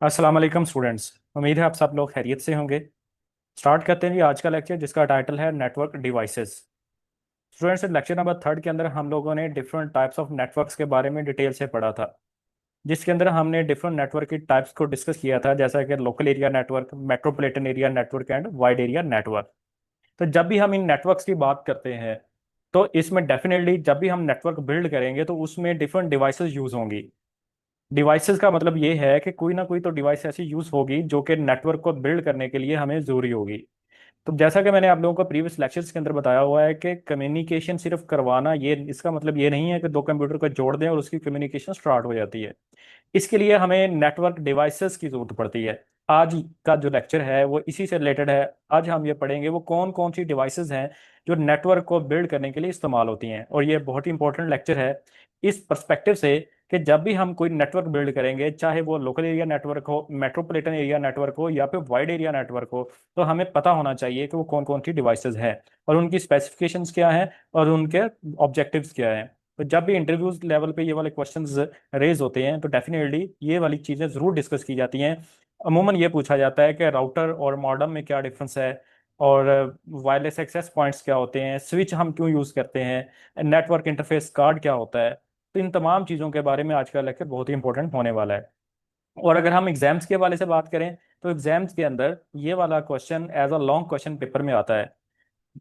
अस्सलाम वालेकुम स्टूडेंट्स। उम्मीद है आप सब लोग खैरियत से होंगे। स्टार्ट करते हैं जी आज का लेक्चर, जिसका टाइटल है network devices. Students, lecture number 3 के अंदर हम लोगों ने डिफरेंट टाइप्स ऑफ नेटवर्क्स के बारे में डिटेल से पढ़ा था, जिसके अंदर हमने डिफरेंट नेटवर्क की टाइप्स को डिस्कस किया था, जैसा कि local area network, metropolitan area network and wide area network. तो जब भी हम इन नेटवर्क्स की बात करते हैं, तो इसमें डेफिनेटली जब भी हम नेटवर्क बिल्ड करेंगे तो उसमें डिफरेंट डिवाइसेस यूज होंगी। डिवाइसेस का मतलब ये है कि कोई ना कोई तो डिवाइस ऐसी यूज होगी जो कि नेटवर्क को बिल्ड करने के लिए हमें जरूरी होगी। तो जैसा कि मैंने आप लोगों को प्रीवियस लेक्चर्स के अंदर बताया हुआ है कि कम्युनिकेशन सिर्फ करवाना, ये इसका मतलब ये नहीं है कि दो कंप्यूटर को जोड़ दें और उसकी कम्युनिकेशन स्टार्ट हो जाती है। इसके लिए हमें नेटवर्क डिवाइसेस की जरूरत पड़ती है। आज का जो लेक्चर है वो इसी से रिलेटेड है। आज हम ये पढ़ेंगे वो कौन कौन सी डिवाइसेस हैं जो नेटवर्क को बिल्ड करने के लिए इस्तेमाल होती हैं, और ये बहुत ही इंपॉर्टेंट लेक्चर है इस पर्सपेक्टिव से कि जब भी हम कोई नेटवर्क बिल्ड करेंगे, चाहे वो लोकल एरिया नेटवर्क हो, मेट्रोपॉलिटन एरिया नेटवर्क हो या फिर वाइड एरिया नेटवर्क हो, तो हमें पता होना चाहिए कि वो कौन कौन सी डिवाइसेस हैं और उनकी स्पेसिफिकेशंस क्या हैं और उनके ऑब्जेक्टिव्स क्या हैं। तो जब भी इंटरव्यूज लेवल पे ये वाले क्वेश्चंस रेज होते हैं तो डेफिनेटली ये वाली चीज़ें ज़रूर डिस्कस की जाती हैं। अमूमन ये पूछा जाता है कि राउटर और मॉडेम में क्या डिफरेंस है, और वायरलेस एक्सेस पॉइंट्स क्या होते हैं, स्विच हम क्यों यूज़ करते हैं, नेटवर्क इंटरफेस कार्ड क्या होता है। तो इन तमाम चीज़ों के बारे में आज का लेक्चर बहुत ही इंपॉर्टेंट होने वाला है। और अगर हम एग्जाम्स के हवाले से बात करें तो एग्जाम्स के अंदर ये वाला question as a long question paper में आता है।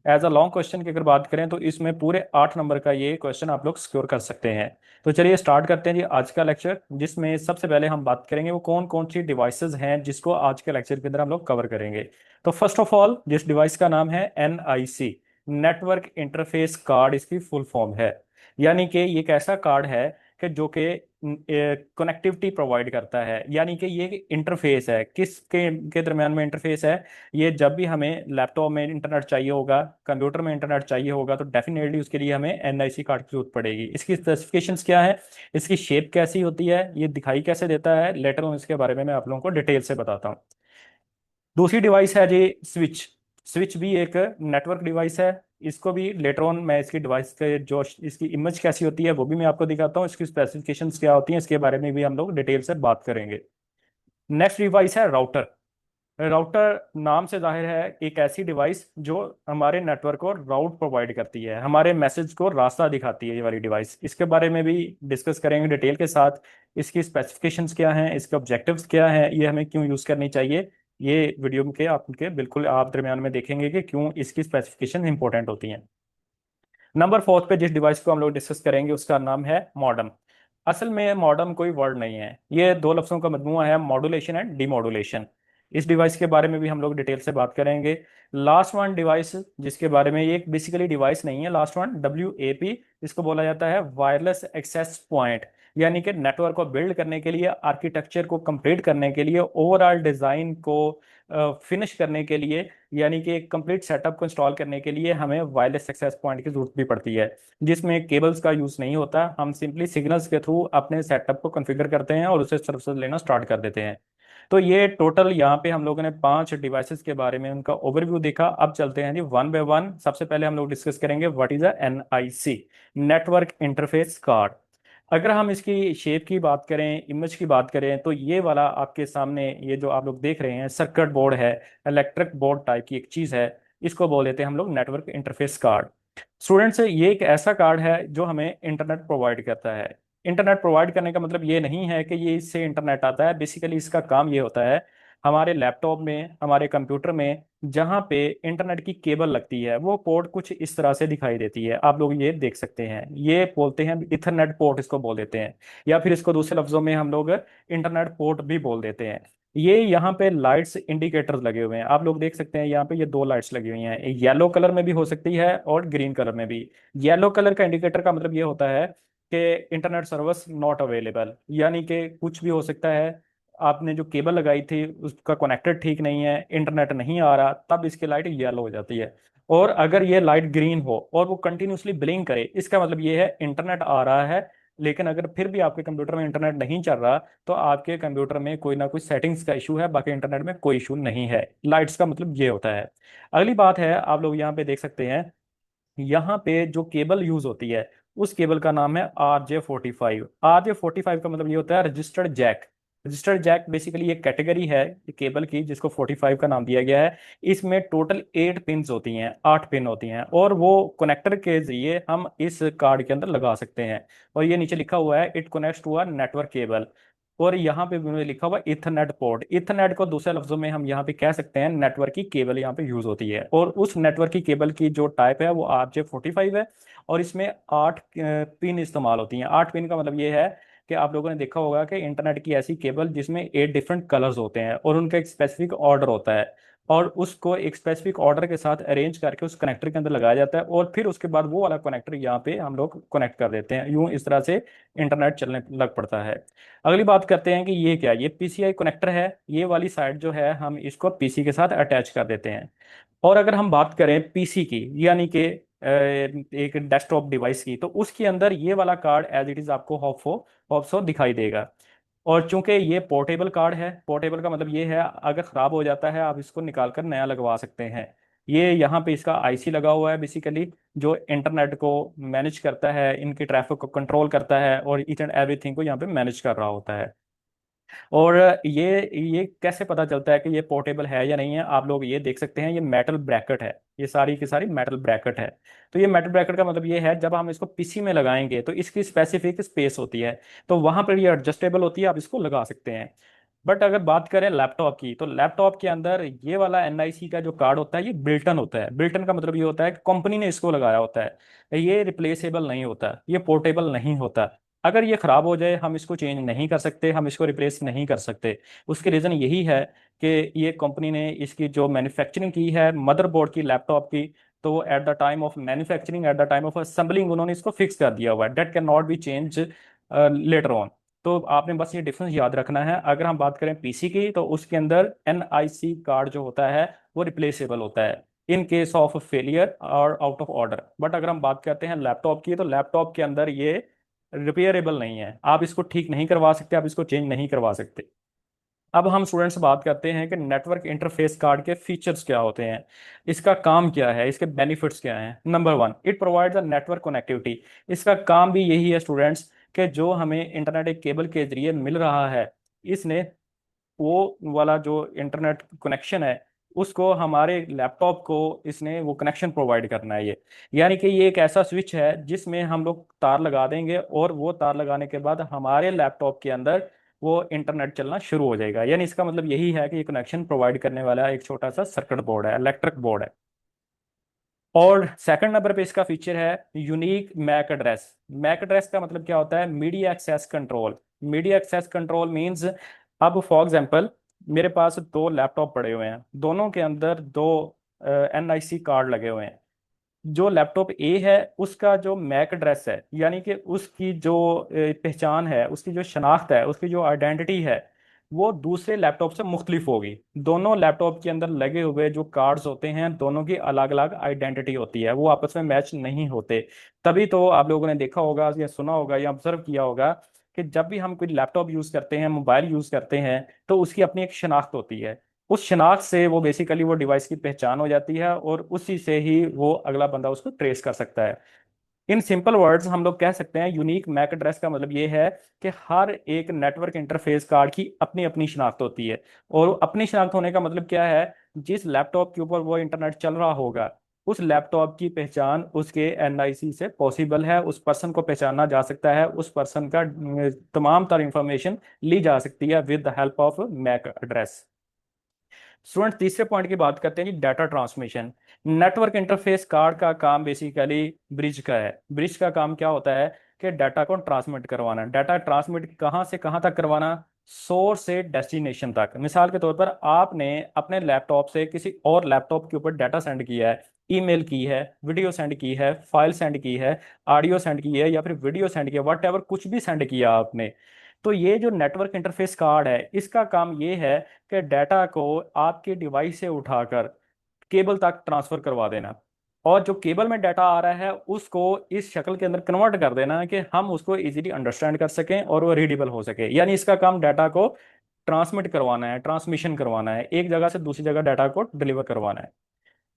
एज अ लॉन्ग क्वेश्चन की अगर बात करें तो इसमें पूरे 8 नंबर का ये क्वेश्चन आप लोग सिक्योर कर सकते हैं। तो चलिए स्टार्ट करते हैं जी आज का लेक्चर, जिसमें सबसे पहले हम बात करेंगे वो कौन कौन सी डिवाइसेस हैं जिसको आज के लेक्चर के अंदर हम लोग कवर करेंगे। तो फर्स्ट ऑफ ऑल जिस डिवाइस का नाम है NIC, नेटवर्क इंटरफेस कार्ड, इसकी फुल फॉर्म है। यानी कि ये एक ऐसा कार्ड है कि जो कि कनेक्टिविटी प्रोवाइड करता है, यानी कि ये इंटरफेस है, के दरम्यान में इंटरफेस है। ये जब भी हमें लैपटॉप में इंटरनेट चाहिए होगा, कंप्यूटर में इंटरनेट चाहिए होगा, तो डेफिनेटली उसके लिए हमें NIC कार्ड की जरूरत पड़ेगी। इसकी स्पेसिफिकेशंस क्या है, इसकी शेप कैसी होती है, ये दिखाई कैसे देता है, लेटर ऑन इसके बारे में मैं आप लोगों को डिटेल से बताता हूँ। दूसरी डिवाइस है जी स्विच। स्विच भी एक नेटवर्क डिवाइस है। इसको भी लेटर ऑन मैं इसकी डिवाइस के जो इसकी इमेज कैसी होती है वो भी मैं आपको दिखाता हूँ, इसकी स्पेसिफिकेशंस क्या होती हैं इसके बारे में भी हम लोग डिटेल से बात करेंगे। नेक्स्ट डिवाइस है राउटर। राउटर नाम से जाहिर है एक ऐसी डिवाइस जो हमारे नेटवर्क को राउट प्रोवाइड करती है, हमारे मैसेज को रास्ता दिखाती है। ये वाली डिवाइस, इसके बारे में भी डिस्कस करेंगे डिटेल के साथ। इसकी स्पेसिफिकेशंस क्या हैं, इसके ऑब्जेक्टिव्स क्या हैं, ये हमें क्यों यूज़ करनी चाहिए, ये वीडियो के आपके बिल्कुल आप दरमियान में देखेंगे कि क्यों इसकी स्पेसिफिकेशन इंपॉर्टेंट होती हैं। नंबर 4 पे जिस डिवाइस को हम लोग डिस्कस करेंगे उसका नाम है मॉडेम। असल में मॉडेम कोई वर्ड नहीं है, ये दो लफ्ज़ों का मजमूआ है, मॉड्यूलेशन एंड डीमॉड्यूलेशन। इस डिवाइस के बारे में भी हम लोग डिटेल से बात करेंगे। लास्ट वन डिवाइस जिसके बारे में, ये एक बेसिकली डिवाइस नहीं है, लास्ट वन WAP, इसको बोला जाता है वायरलेस एक्सेस पॉइंट। यानी कि नेटवर्क को बिल्ड करने के लिए, आर्किटेक्चर को कंप्लीट करने के लिए, ओवरऑल डिज़ाइन को फिनिश करने के लिए, यानी कि एक कंप्लीट सेटअप को इंस्टॉल करने के लिए हमें वायरलेस एक्सेस पॉइंट की जरूरत भी पड़ती है, जिसमें केबल्स का यूज़ नहीं होता। हम सिंपली सिग्नल्स के थ्रू अपने सेटअप को कॉन्फ़िगर करते हैं और उसे सर्विसेज लेना स्टार्ट कर देते हैं। तो ये टोटल यहाँ पे हम लोगों ने 5 डिवाइसेस के बारे में उनका ओवरव्यू देखा। अब चलते हैं जी वन बाय वन। सबसे पहले हम लोग डिस्कस करेंगे what is a NIC, network interface card. अगर हम इसकी शेप की बात करें, इमेज की बात करें, तो ये वाला आपके सामने ये जो आप लोग देख रहे हैं सर्किट बोर्ड है, इलेक्ट्रिक बोर्ड टाइप की एक चीज़ है, इसको बोल देते हैं हम लोग नेटवर्क इंटरफेस कार्ड। स्टूडेंट्स, ये एक ऐसा कार्ड है जो हमें इंटरनेट प्रोवाइड करता है। इंटरनेट प्रोवाइड करने का मतलब ये नहीं है कि ये इससे इंटरनेट आता है। बेसिकली इसका काम ये होता है, हमारे लैपटॉप में, हमारे कंप्यूटर में जहाँ पे इंटरनेट की केबल लगती है वो पोर्ट कुछ इस तरह से दिखाई देती है, आप लोग ये देख सकते हैं। ये बोलते हैं इथरनेट पोर्ट, इसको बोल देते हैं, या फिर इसको दूसरे लफ्जों में हम लोग इंटरनेट पोर्ट भी बोल देते हैं। ये यहाँ पे लाइट्स इंडिकेटर्स लगे हुए हैं, आप लोग देख सकते हैं यहाँ पे ये दो लाइट्स लगी हुई हैं, एक येलो कलर में भी हो सकती है और ग्रीन कलर में भी। येलो कलर का इंडिकेटर का मतलब ये होता है कि इंटरनेट सर्विस नॉट अवेलेबल, यानी कि कुछ भी हो सकता है, आपने जो केबल लगाई थी उसका कनेक्टर ठीक नहीं है, इंटरनेट नहीं आ रहा, तब इसकी लाइट येलो हो जाती है। और अगर ये लाइट ग्रीन हो और वो कंटिन्यूसली ब्लिंक करे, इसका मतलब ये है इंटरनेट आ रहा है। लेकिन अगर फिर भी आपके कंप्यूटर में इंटरनेट नहीं चल रहा, तो आपके कंप्यूटर में कोई ना कोई सेटिंग्स का इशू है, बाकी इंटरनेट में कोई इशू नहीं है। लाइट्स का मतलब ये होता है। अगली बात है, आप लोग यहाँ पे देख सकते हैं, यहाँ पे जो केबल यूज होती है उस केबल का नाम है RJ45। RJ45 का मतलब ये होता है registered jack. Registered jack basically एक कैटेगरी है केबल की जिसको 45 का नाम दिया गया है। इसमें टोटल 8 पिन होती हैं, 8 पिन होती हैं, और वो कनेक्टर के जरिए हम इस कार्ड के अंदर लगा सकते हैं। और ये नीचे लिखा हुआ है it connects to a network cable. और यहाँ पे भी लिखा हुआ इथरनेट पोर्ट। इथरनेट को दूसरे लफ्जों में हम यहाँ पे कह सकते हैं नेटवर्क की केबल यहाँ पे यूज होती है। और उस नेटवर्क की केबल की जो टाइप है वो RJ45 है। और इसमें 8 पिन इस्तेमाल होती हैं। 8 पिन का मतलब ये है कि आप लोगों ने देखा होगा कि इंटरनेट की ऐसी केबल जिसमें 8 डिफरेंट कलर्स होते हैं और उनका एक स्पेसिफिक ऑर्डर होता है, और उसको एक स्पेसिफिक ऑर्डर के साथ अरेंज करके उस कनेक्टर के अंदर लगाया जाता है, और फिर उसके बाद वो वाला कनेक्टर यहाँ पे हम लोग कनेक्ट कर देते हैं। यूं इस तरह से इंटरनेट चलने लग पड़ता है। अगली बात करते हैं कि ये क्या है। ये PCI कनेक्टर है। ये वाली साइड जो है हम इसको PC के साथ अटैच कर देते हैं। और अगर हम बात करें PC की, यानी कि एक डेस्कटॉप डिवाइस की, तो उसके अंदर ये वाला कार्ड एज इट इज आपको हॉप्सो दिखाई देगा। और चूंकि ये पोर्टेबल कार्ड है, पोर्टेबल का मतलब ये है अगर ख़राब हो जाता है आप इसको निकाल कर नया लगवा सकते हैं। ये यहाँ पे इसका IC लगा हुआ है बेसिकली, जो इंटरनेट को मैनेज करता है, इनकी ट्रैफिक को कंट्रोल करता है और ईच एंड एवरीथिंग को यहाँ पे मैनेज कर रहा होता है। और ये कैसे पता चलता है कि ये पोर्टेबल है या नहीं है, आप लोग ये देख सकते हैं ये मेटल ब्रैकेट है। ये सारी की सारी मेटल ब्रैकेट है। तो ये मेटल ब्रैकेट का मतलब ये है जब हम इसको PC में लगाएंगे तो इसकी स्पेसिफिक स्पेस होती है, तो वहां पर ये एडजस्टेबल होती है, आप इसको लगा सकते हैं। बट अगर बात करें लैपटॉप की, तो लैपटॉप के अंदर ये वाला NIC का जो कार्ड होता है ये बिल्टन होता है। बिल्टन का मतलब ये होता है कि कंपनी ने इसको लगाया होता है। ये रिप्लेसेबल नहीं होता, ये पोर्टेबल नहीं होता। अगर ये खराब हो जाए हम इसको चेंज नहीं कर सकते, हम इसको रिप्लेस नहीं कर सकते। उसके रीज़न यही है कि ये कंपनी ने इसकी जो मैन्युफैक्चरिंग की है मदरबोर्ड की, लैपटॉप की, तो at the time of manufacturing, at the time of assembling उन्होंने इसको फिक्स कर दिया हुआ है। Date can not be change later on. तो आपने बस ये डिफरेंस याद रखना है। अगर हम बात करें PC की, तो उसके अंदर NIC कार्ड जो होता है वो रिप्लेसेबल होता है इन केस ऑफ फेलियर और आउट ऑफ ऑर्डर। बट अगर हम बात करते हैं लैपटॉप की, तो लैपटॉप के अंदर ये रिपेयरेबल नहीं है, आप इसको ठीक नहीं करवा सकते, आप इसको चेंज नहीं करवा सकते। अब हम स्टूडेंट्स बात करते हैं कि नेटवर्क इंटरफेस कार्ड के फीचर्स क्या होते हैं, इसका काम क्या है, इसके बेनिफिट्स क्या हैं। Number 1, it provides a network connectivity. इसका काम भी यही है स्टूडेंट्स कि जो हमें इंटरनेट एक केबल के जरिए मिल रहा है, इसने वो वाला जो इंटरनेट कनेक्शन है उसको हमारे लैपटॉप को इसने वो कनेक्शन प्रोवाइड करना है। ये यानी कि ये एक ऐसा स्विच है जिसमें हम लोग तार लगा देंगे, और वो तार लगाने के बाद हमारे लैपटॉप के अंदर वो इंटरनेट चलना शुरू हो जाएगा। यानी इसका मतलब यही है कि ये कनेक्शन प्रोवाइड करने वाला एक छोटा सा सर्किट बोर्ड है, इलेक्ट्रिक बोर्ड है। और सेकंड नंबर पे इसका फीचर है unique MAC address. MAC address का मतलब क्या होता है? Media access control. Media access control means, अब फॉर एग्जांपल मेरे पास दो लैपटॉप पड़े हुए हैं, दोनों के अंदर दो NIC कार्ड लगे हुए हैं। जो लैपटॉप ए है उसका जो मैक एड्रेस है, यानी कि उसकी जो पहचान है, उसकी जो शनाख्त है, उसकी जो आइडेंटिटी है, वो दूसरे लैपटॉप से मुख्तलिफ होगी। दोनों लैपटॉप के अंदर लगे हुए जो कार्ड्स होते हैं दोनों की अलग अलग आइडेंटिटी होती है, वो आपस में मैच नहीं होते। तभी तो आप लोगों ने देखा होगा या सुना होगा या ऑब्जर्व किया होगा कि जब भी हम कोई लैपटॉप यूज करते हैं, मोबाइल यूज करते हैं, तो उसकी अपनी एक शनाख्त होती है। उस शनाख्त से वो बेसिकली वो डिवाइस की पहचान हो जाती है, और उसी से ही वो अगला बंदा उसको ट्रेस कर सकता है। इन सिंपल वर्ड्स हम लोग कह सकते हैं यूनिक मैक एड्रेस का मतलब ये है कि हर एक नेटवर्क इंटरफेस कार्ड की अपनी अपनी शनाख्त होती है। और अपनी शनाख्त होने का मतलब क्या है? जिस लैपटॉप के ऊपर वो इंटरनेट चल रहा होगा उस लैपटॉप की पहचान उसके NIC से पॉसिबल है, उस पर्सन को पहचाना जा सकता है, उस पर्सन का तमाम तर इंफॉर्मेशन ली जा सकती है with the help of MAC address. Student तीसरे पॉइंट की बात करते हैं कि data transmission. Network interface card का काम बेसिकली ब्रिज का है। ब्रिज का काम क्या होता है? कि डाटा को ट्रांसमिट करवाना। डाटा ट्रांसमिट कहाँ से कहाँ तक करवाना? सोर्स से डेस्टिनेशन तक। मिसाल के तौर पर आपने अपने लैपटॉप से किसी और लैपटॉप के ऊपर डाटा सेंड किया है, ईमेल की है, वीडियो सेंड की है, फाइल सेंड की है, ऑडियो सेंड की है, या फिर वीडियो सेंड किया, वट एवर कुछ भी सेंड किया आपने, तो ये जो नेटवर्क इंटरफेस कार्ड है इसका काम ये है कि डाटा को आपके डिवाइस से उठाकर केबल तक ट्रांसफर करवा देना, और जो केबल में डाटा आ रहा है उसको इस शक्ल के अंदर कन्वर्ट कर देना कि हम उसको इजीली अंडरस्टैंड कर सकें और वो रीडेबल हो सके। यानी इसका काम डाटा को ट्रांसमिट करवाना है, ट्रांसमिशन करवाना है, एक जगह से दूसरी जगह डाटा को डिलीवर करवाना है।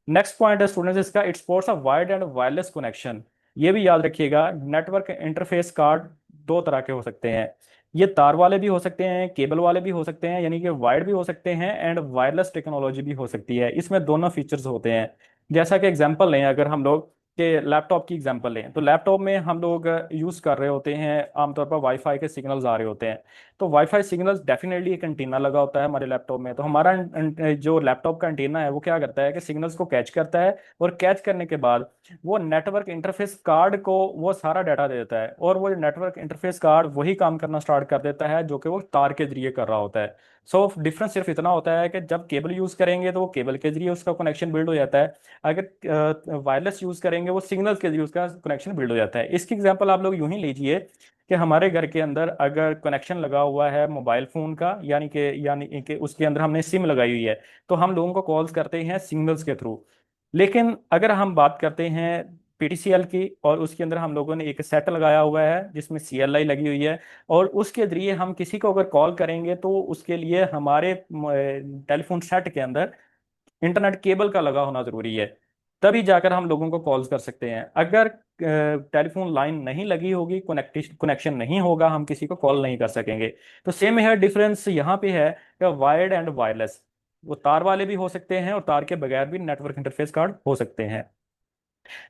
नेक्स्ट पॉइंट है स्टूडेंट्स इसका, it supports a wired and wireless connection. ये भी याद रखिएगा, नेटवर्क इंटरफेस कार्ड दो तरह के हो सकते हैं। ये तार वाले भी हो सकते हैं, केबल वाले भी हो सकते हैं, यानी कि वायर्ड भी हो सकते हैं, एंड वायरलेस टेक्नोलॉजी भी हो सकती है। इसमें दोनों फीचर्स होते हैं। जैसा कि एग्जांपल लें, अगर हम लोग के लैपटॉप की एग्जांपल लें, तो लैपटॉप में हम लोग यूज़ कर रहे होते हैं, आमतौर पर वाईफाई के सिग्नल्स आ रहे होते हैं। तो वाईफाई सिग्नल्स डेफिनेटली एक एंटीना लगा होता है हमारे लैपटॉप में। तो हमारा जो लैपटॉप का एंटीना है वो क्या करता है कि सिग्नल्स को कैच करता है, और कैच करने के बाद वो नेटवर्क इंटरफेस कार्ड को वो सारा डाटा दे देता है, और वो नेटवर्क इंटरफेस कार्ड वही काम करना स्टार्ट कर देता है जो कि वो तार के जरिए कर रहा होता है। सो डिफरेंस सिर्फ इतना होता है कि जब केबल यूज करेंगे तो वो केबल के जरिए उसका कनेक्शन बिल्ड हो जाता है, अगर वायरलेस यूज करेंगे वो सिग्नल्स के जरिए उसका कनेक्शन बिल्ड हो जाता है। इसकी एग्जांपल आप लोग यूं ही लीजिए कि हमारे घर के अंदर अगर कनेक्शन लगा हुआ है मोबाइल फोन का, यानी कि उसके अंदर हमने सिम लगाई हुई है, तो हम लोगों को कॉल्स करते हैं सिग्नल्स के थ्रू। लेकिन अगर हम बात करते हैं पीटीसीएल की, और उसके अंदर हम लोगों ने एक सेट लगाया हुआ है जिसमें सीएलआई लगी हुई है, और उसके जरिए हम किसी को अगर कॉल करेंगे तो उसके लिए हमारे टेलीफोन सेट के अंदर इंटरनेट केबल का लगा होना जरूरी है, तभी जाकर हम लोगों को कॉल्स कर सकते हैं। अगर टेलीफोन लाइन नहीं लगी होगी, कनेक्शन नहीं होगा, हम किसी को कॉल नहीं कर सकेंगे। तो सेम है, डिफरेंस यहाँ पे है कि वायर्ड एंड वायरलेस, वो तार वाले भी हो सकते हैं और तार के बगैर भी नेटवर्क इंटरफेस कार्ड हो सकते हैं।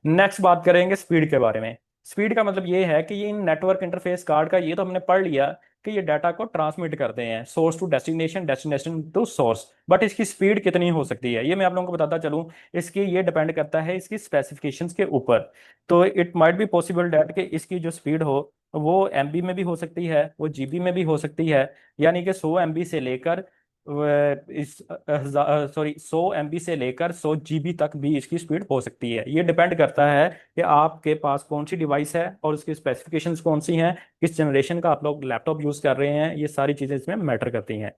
नेक्स्ट बात करेंगे स्पीड के बारे में। स्पीड का मतलब ये है कि ये इन नेटवर्क इंटरफेस कार्ड का, ये तो हमने पढ़ लिया कि ये डाटा को ट्रांसमिट करते हैं source to destination, destination to source, but इसकी स्पीड कितनी हो सकती है ये मैं आप लोगों को बताता चलूं। इसकी ये डिपेंड करता है इसकी स्पेसिफिकेशंस के ऊपर। तो it might be possible that कि इसकी जो स्पीड हो वो एमबी में भी हो सकती है, वो जीबी में भी हो सकती है, यानी कि 100 MB से लेकर इस 100 MB से लेकर 100 GB तक भी इसकी स्पीड हो सकती है। ये डिपेंड करता है कि आपके पास कौन सी डिवाइस है और उसकी स्पेसिफिकेशंस कौन सी हैं, किस जनरेशन का आप लोग लैपटॉप यूज कर रहे हैं, ये सारी चीजें इसमें मैटर करती हैं।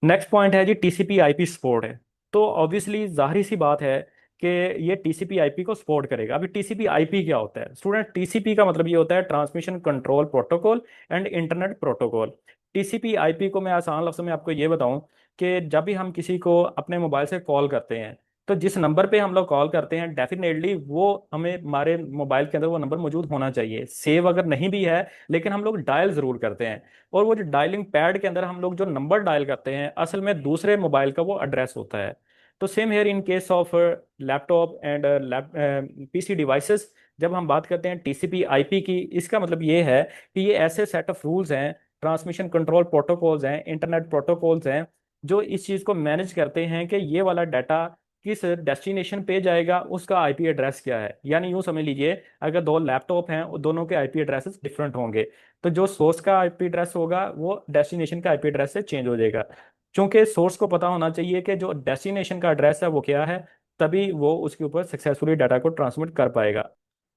नेक्स्ट पॉइंट है जी टीसीपी आईपी सपोर्ट है। तो ऑब्वियसली जाहिर सी बात है कि ये टीसीपी आईपी को सपोर्ट करेगा। अभी टीसीपी आईपी क्या होता है स्टूडेंट? टीसीपी का मतलब ये होता है transmission control protocol and internet protocol. TCP IP को मैं आसान लफ्ज़ों में आपको ये बताऊं कि जब भी हम किसी को अपने मोबाइल से कॉल करते हैं, तो जिस नंबर पे हम लोग कॉल करते हैं डेफिनेटली वो हमें हमारे मोबाइल के अंदर वो नंबर मौजूद होना चाहिए। सेव अगर नहीं भी है लेकिन हम लोग डायल जरूर करते हैं, और वो जो डायलिंग पैड के अंदर हम लोग जो नंबर डायल करते हैं असल में दूसरे मोबाइल का वो एड्रेस होता है। तो same here in case of laptop and PC devices, जब हम बात करते हैं टीसीपी आईपी की, इसका मतलब ये है कि ये ऐसे सेट ऑफ रूल्स हैं, ट्रांसमिशन कंट्रोल प्रोटोकॉल्स हैं, इंटरनेट प्रोटोकॉल्स हैं, जो इस चीज़ को मैनेज करते हैं कि ये वाला डाटा किस डेस्टिनेशन पे जाएगा, उसका आईपी एड्रेस क्या है। यानी यूँ समझ लीजिए अगर दो लैपटॉप हैं दोनों के आईपी एड्रेसेस डिफरेंट होंगे, तो जो सोर्स का आईपी एड्रेस होगा वो डेस्टिनेशन का आईपी एड्रेस से चेंज हो जाएगा। क्योंकि सोर्स को पता होना चाहिए कि जो डेस्टिनेशन का एड्रेस है वो क्या है, तभी वो उसके ऊपर सक्सेसफुली डाटा को ट्रांसमिट कर पाएगा।